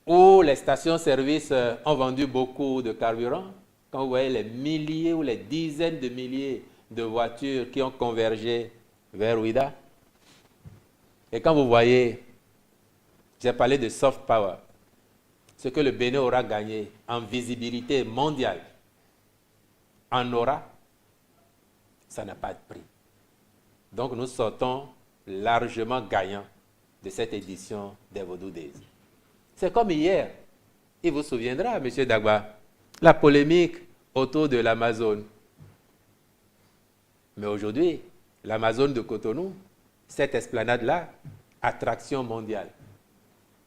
où les stations-service ont vendu beaucoup de carburant. Quand vous voyez les milliers ou les dizaines de milliers de voitures qui ont convergé vers Ouida, et quand vous voyez, j'ai parlé de soft power, ce que le Bénin aura gagné en visibilité mondiale, en aura, ça n'a pas de prix. Donc nous sortons largement gagnants de cette édition des Vodou Days. C'est comme hier. Il vous souviendra, M. Dagba, la polémique autour de l'Amazone. Mais aujourd'hui, l'Amazone de Cotonou, cette esplanade-là, attraction mondiale.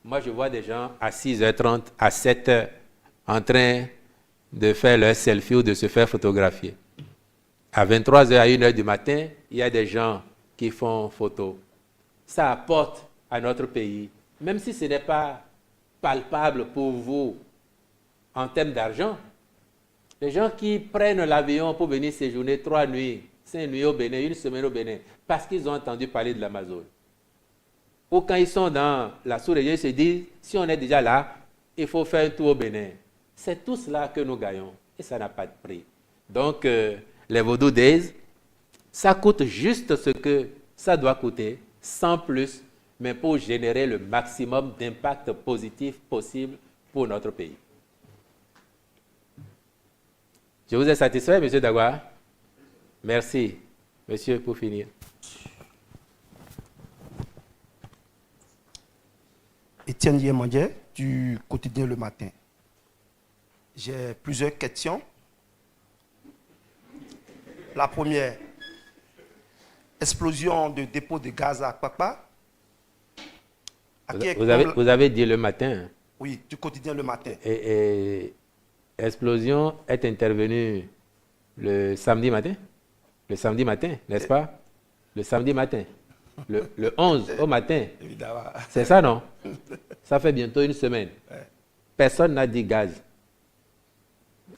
Moi, je vois des gens à 6h30, à 7h, en train de faire leur selfie ou de se faire photographier. À 23h, à 1h du matin, il y a des gens qui font photo. Ça apporte à notre pays, même si ce n'est pas palpable pour vous en termes d'argent. Les gens qui prennent l'avion pour venir séjourner 3 nuits, 5 nuits au Bénin, 1 semaine au Bénin, parce qu'ils ont entendu parler de l'Amazone. Ou quand ils sont dans la sous-région, ils se disent, si on est déjà là, il faut faire un tour au Bénin. C'est tout cela que nous gagnons et ça n'a pas de prix. Donc, les Vodou Days, ça coûte juste ce que ça doit coûter, sans plus, mais pour générer le maximum d'impact positif possible pour notre pays. Je vous ai satisfait, M. Dagba? Merci. Monsieur, pour finir. Étienne Yemandje, du quotidien Le Matin. J'ai plusieurs questions. La première, explosion de dépôt de gaz à Kpakpa. Vous avez dit Le Matin. Oui, du quotidien Le Matin. Et explosion est intervenue le samedi matin? Le samedi matin, n'est-ce pas? Le samedi matin. Le 11 au matin. Évidemment. C'est ça, non? Ça fait bientôt 1 semaine. Ouais. Personne n'a dit gaz.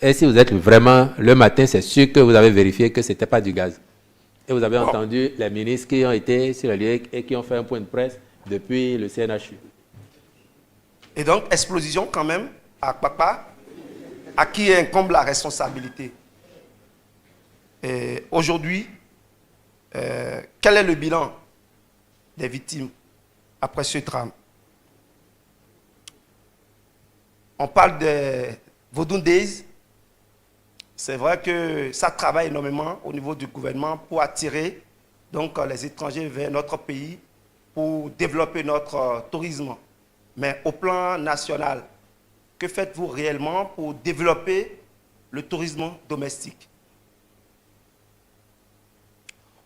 Et si vous êtes vraiment le matin, c'est sûr que vous avez vérifié que ce n'était pas du gaz. Et vous avez entendu les ministres qui ont été sur le lieu et qui ont fait un point de presse depuis le CNHU. Et donc, explosion quand même à Kpakpa, à qui incombe la responsabilité. Aujourd'hui, quel est le bilan des victimes après ce drame? On parle de Vodou Days. C'est vrai que ça travaille énormément au niveau du gouvernement pour attirer donc, les étrangers vers notre pays pour développer notre tourisme. Mais au plan national, que faites-vous réellement pour développer le tourisme domestique?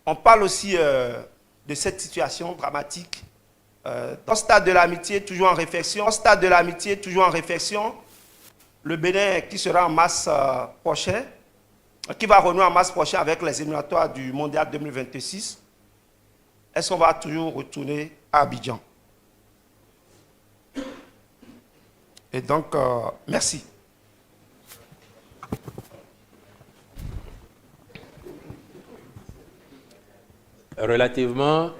On parle aussi de cette situation dramatique. Dans le stade de l'amitié, toujours en réflexion. Le Bénin qui sera en mars prochain, qui va renouer en mars prochain avec les éliminatoires du Mondial 2026. Est-ce qu'on va toujours retourner à Abidjan? Et donc, merci. Relativement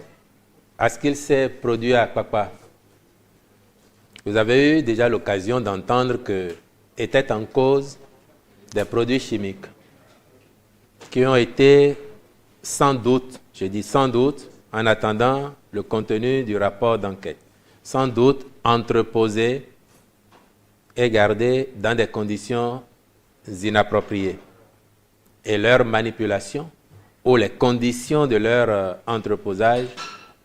à ce qu'il s'est produit à Kpakpa, vous avez eu déjà l'occasion d'entendre que étaient en cause des produits chimiques qui ont été sans doute, je dis sans doute, en attendant le contenu du rapport d'enquête, sans doute entreposés et gardés dans des conditions inappropriées. Et leur manipulation ou les conditions de leur entreposage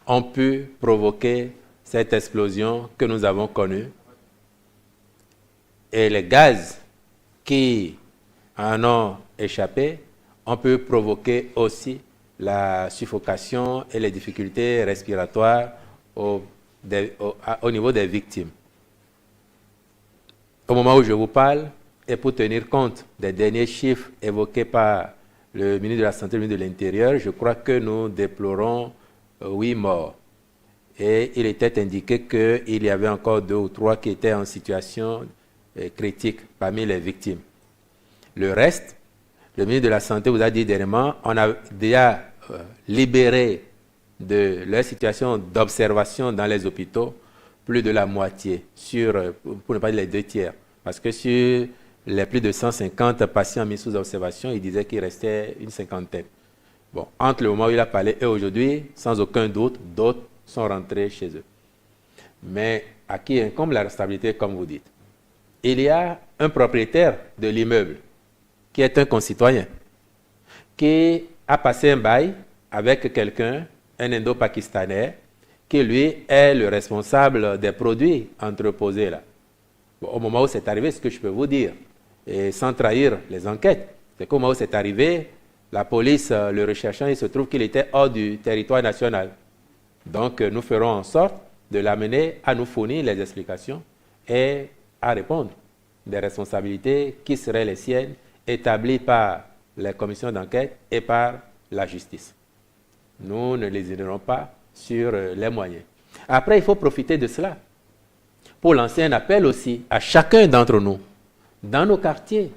ont pu provoquer cette explosion que nous avons connue. Et les gaz qui en ont échappé ont pu provoquer aussi la suffocation et les difficultés respiratoires au niveau des victimes. Au moment où je vous parle, et pour tenir compte des derniers chiffres évoqués par le ministre de la Santé et le ministre de l'Intérieur, je crois que nous déplorons 8 morts. Et il était indiqué qu'il y avait encore 2 ou 3 qui étaient en situation critique parmi les victimes. Le reste, le ministre de la Santé vous a dit dernièrement, on a déjà libéré de leur situation d'observation dans les hôpitaux plus de la moitié, pour ne pas dire les 2 tiers. Parce que sur les plus de 150 patients mis sous observation, il disait qu'il restait une 50aine. Bon, entre le moment où il a parlé et aujourd'hui, sans aucun doute, d'autres sont rentrés chez eux. Mais à qui incombe la responsabilité, comme vous dites? Il y a un propriétaire de l'immeuble qui est un concitoyen, qui a passé un bail avec quelqu'un, un Indo-Pakistanais, qui lui est le responsable des produits entreposés là. Bon, au moment où c'est arrivé, ce que je peux vous dire, et sans trahir les enquêtes, c'est qu'au moment où c'est arrivé, la police, le recherchant, il se trouve qu'il était hors du territoire national. Donc, nous ferons en sorte de l'amener à nous fournir les explications et à répondre des responsabilités qui seraient les siennes, établies par les commissions d'enquête et par la justice. Nous ne les ignorons pas sur les moyens. Après, il faut profiter de cela pour lancer un appel aussi à chacun d'entre nous, dans nos quartiers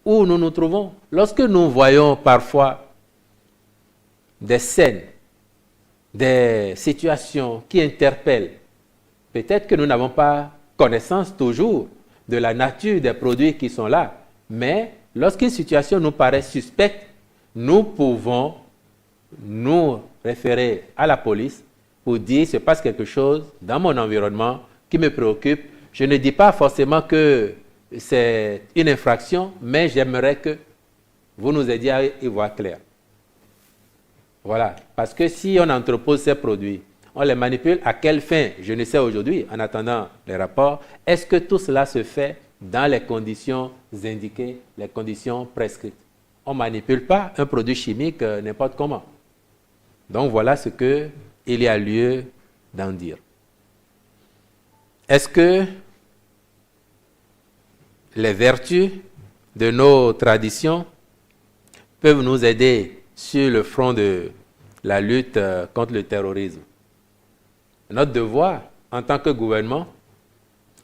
où nous nous trouvons. Lorsque nous voyons parfois des scènes, des situations qui interpellent, peut-être que nous n'avons pas connaissance toujours de la nature des produits qui sont là, mais lorsqu'une situation nous paraît suspecte, nous pouvons nous référer à la police pour dire qu'il se passe quelque chose dans mon environnement qui me préoccupe. Je ne dis pas forcément que c'est une infraction, mais j'aimerais que vous nous aidiez à y voir clair. Voilà, parce que si on entrepose ces produits, on les manipule, à quelle fin? Je ne sais aujourd'hui, en attendant les rapports, est-ce que tout cela se fait dans les conditions indiquées, les conditions prescrites? On ne manipule pas un produit chimique n'importe comment. Donc voilà ce qu'il y a lieu d'en dire. Est-ce que les vertus de nos traditions peuvent nous aider sur le front de la lutte contre le terrorisme? Notre devoir, en tant que gouvernement,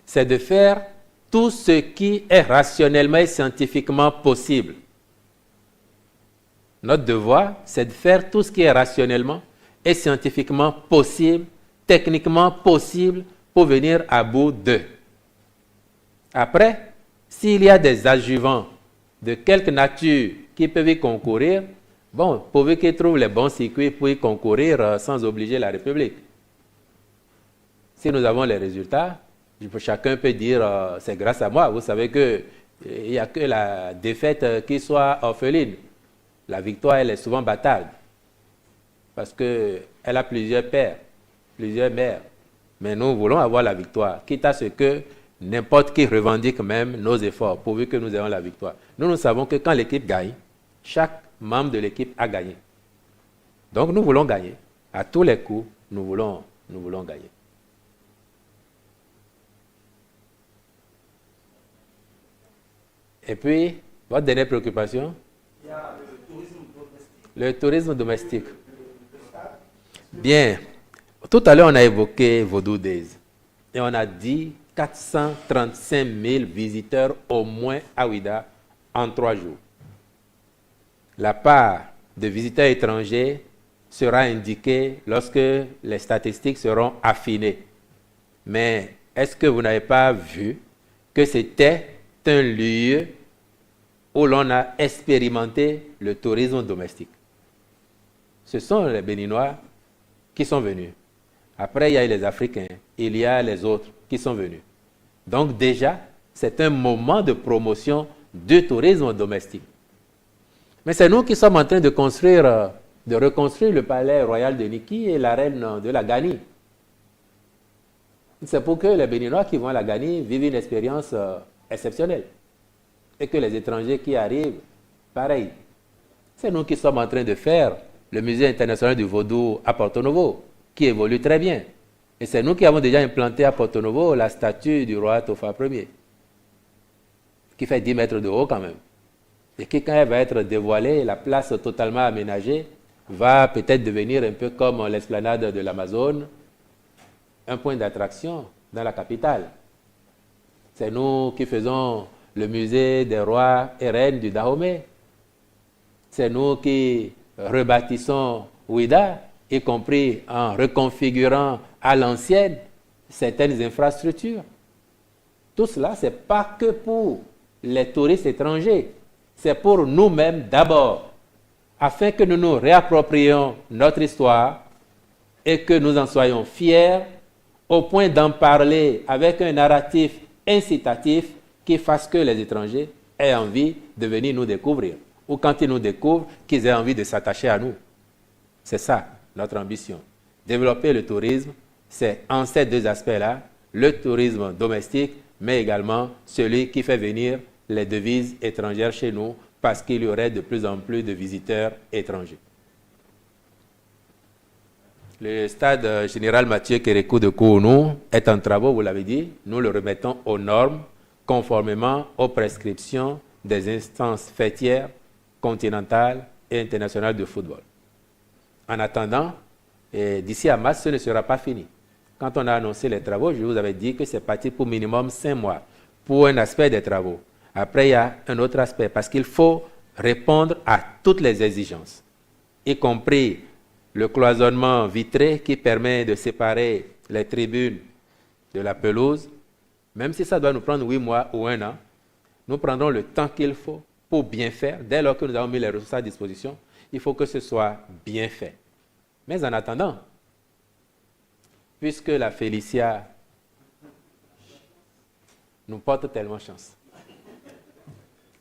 c'est de faire tout ce qui est rationnellement et scientifiquement possible. Notre devoir, c'est de faire tout ce qui est rationnellement et scientifiquement possible, techniquement possible, pour venir à bout d'eux. Après, s'il y a des adjuvants de quelque nature qui peuvent y concourir, bon, pourvu qu'ils trouvent les bons circuits pour y concourir sans obliger la République. Si nous avons les résultats, chacun peut dire c'est grâce à moi. Vous savez qu'il n'y a que la défaite qui soit orpheline. La victoire, elle est souvent bâtarde. Parce qu'elle a plusieurs pères, plusieurs mères. Mais nous voulons avoir la victoire, quitte à ce que n'importe qui revendique même nos efforts, pourvu que nous ayons la victoire. Nous savons que quand l'équipe gagne, chaque membre de l'équipe a gagné. Donc nous voulons gagner. À tous les coups, nous voulons gagner. Et puis, votre dernière préoccupation? Il y a le tourisme domestique. Bien. Tout à l'heure, on a évoqué Vodou Days. Et on a dit 435 000 visiteurs au moins à Ouidah en 3 jours. La part de visiteurs étrangers sera indiquée lorsque les statistiques seront affinées. Mais est-ce que vous n'avez pas vu que c'était un lieu où l'on a expérimenté le tourisme domestique? Ce sont les Béninois qui sont venus. Après, il y a les Africains, il y a les autres qui sont venus. Donc déjà, c'est un moment de promotion du tourisme domestique. Mais c'est nous qui sommes en train de reconstruire le palais royal de Niki et la reine de la Gani. C'est pour que les Béninois qui vont à la Gani vivent une expérience exceptionnelle. Et que les étrangers qui arrivent, pareil. C'est nous qui sommes en train de faire le musée international du Vaudou à Porto Novo, qui évolue très bien. Et c'est nous qui avons déjà implanté à Porto Novo la statue du roi Tofa Ier, qui fait 10 mètres de haut quand même. Et qui, quand elle va être dévoilée, la place totalement aménagée, va peut-être devenir un peu comme l'esplanade de l'Amazone, un point d'attraction dans la capitale. C'est nous qui faisons le musée des rois et reines du Dahomey. C'est nous qui rebâtissons Ouidah, y compris en reconfigurant à l'ancienne certaines infrastructures. Tout cela, ce n'est pas que pour les touristes étrangers, c'est pour nous-mêmes d'abord, afin que nous nous réapproprions notre histoire et que nous en soyons fiers au point d'en parler avec un narratif incitatif qui fasse que les étrangers aient envie de venir nous découvrir, ou quand ils nous découvrent, qu'ils aient envie de s'attacher à nous. C'est ça notre ambition. Développer le tourisme, c'est en ces deux aspects-là, le tourisme domestique mais également celui qui fait venir les devises étrangères chez nous parce qu'il y aurait de plus en plus de visiteurs étrangers. Le stade général Mathieu Kérékou de Kounou est en travaux, vous l'avez dit. Nous le remettons aux normes conformément aux prescriptions des instances faîtières, continentales et internationales de football. En attendant, d'ici à mars, ce ne sera pas fini. Quand on a annoncé les travaux, je vous avais dit que c'est parti pour minimum 5 mois pour un aspect des travaux. Après, il y a un autre aspect parce qu'il faut répondre à toutes les exigences, y compris le cloisonnement vitré qui permet de séparer les tribunes de la pelouse. Même si ça doit nous prendre 8 mois ou 1 an, nous prendrons le temps qu'il faut pour bien faire. Dès lors que nous avons mis les ressources à disposition, il faut que ce soit bien fait. Mais en attendant, puisque la Félicia nous porte tellement chance,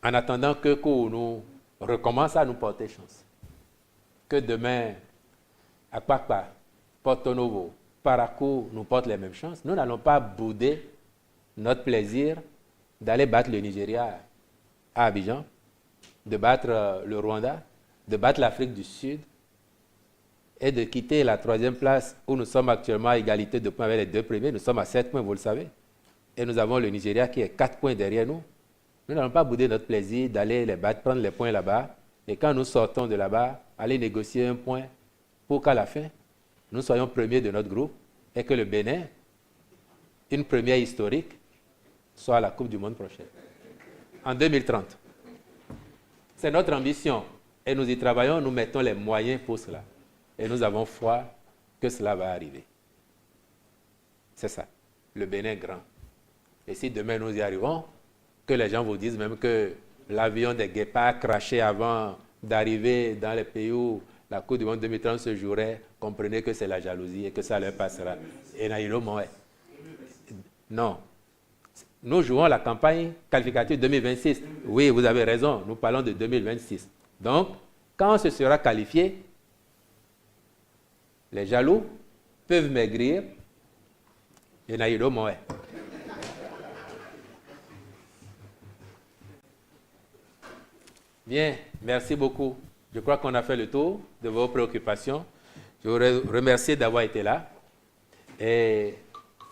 en attendant que Kounou recommence à nous porter chance, que demain, Akpakpa, Porto Novo, Parakou nous portent les mêmes chances, nous n'allons pas bouder notre plaisir d'aller battre le Nigeria à Abidjan, de battre le Rwanda, de battre l'Afrique du Sud et de quitter la 3e place où nous sommes actuellement à égalité de points avec les 2 premiers. Nous sommes à 7 points, vous le savez. Et nous avons le Nigeria qui est 4 points derrière nous. Nous n'allons pas bouder notre plaisir d'aller les battre, prendre les points là-bas. Et quand nous sortons de là-bas, aller négocier un point pour qu'à la fin, nous soyons premiers de notre groupe et que le Bénin, une première historique, soit à la Coupe du Monde prochaine, en 2030. C'est notre ambition et nous y travaillons, nous mettons les moyens pour cela. Et nous avons foi que cela va arriver. C'est ça, le Bénin grand. Et si demain nous y arrivons, que les gens vous disent même que l'avion des guépards a craché avant d'arriver dans les pays où la Coupe du Monde 2030 se jouerait, comprenez que c'est la jalousie et que ça leur passera. Et Naïlo Moé. Non. Nous jouons la campagne qualificative 2026. Oui, vous avez raison, nous parlons de 2026. Donc, quand on se sera qualifié, les jaloux peuvent maigrir et Naïlo Moé. Bien, merci beaucoup. Je crois qu'on a fait le tour de vos préoccupations. Je vous remercie d'avoir été là. Et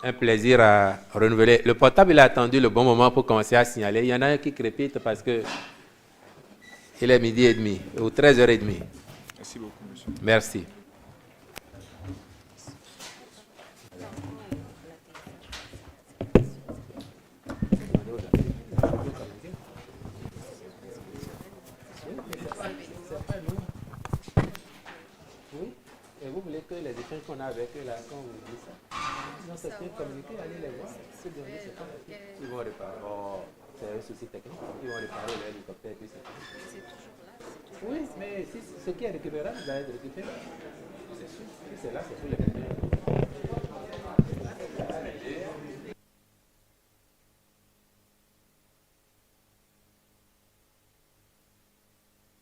un plaisir à renouveler. Le portable, il a attendu le bon moment pour commencer à signaler. Il y en a un qui crépite parce que il est 12h30 ou 13h30. Merci beaucoup, monsieur. Merci. Et vous voulez que les échanges qu'on a avec eux là, quand vous dites ça, non, c'est bien communiqué, allez les voir. Ils vont réparer. Oh, c'est un souci technique. Ils vont réparer l'hélicoptère et puis c'est tout. C'est toujours là. Oui, mais si ce qui est récupérable va être récupéré. C'est sûr. Si c'est là, c'est pour les récupérer.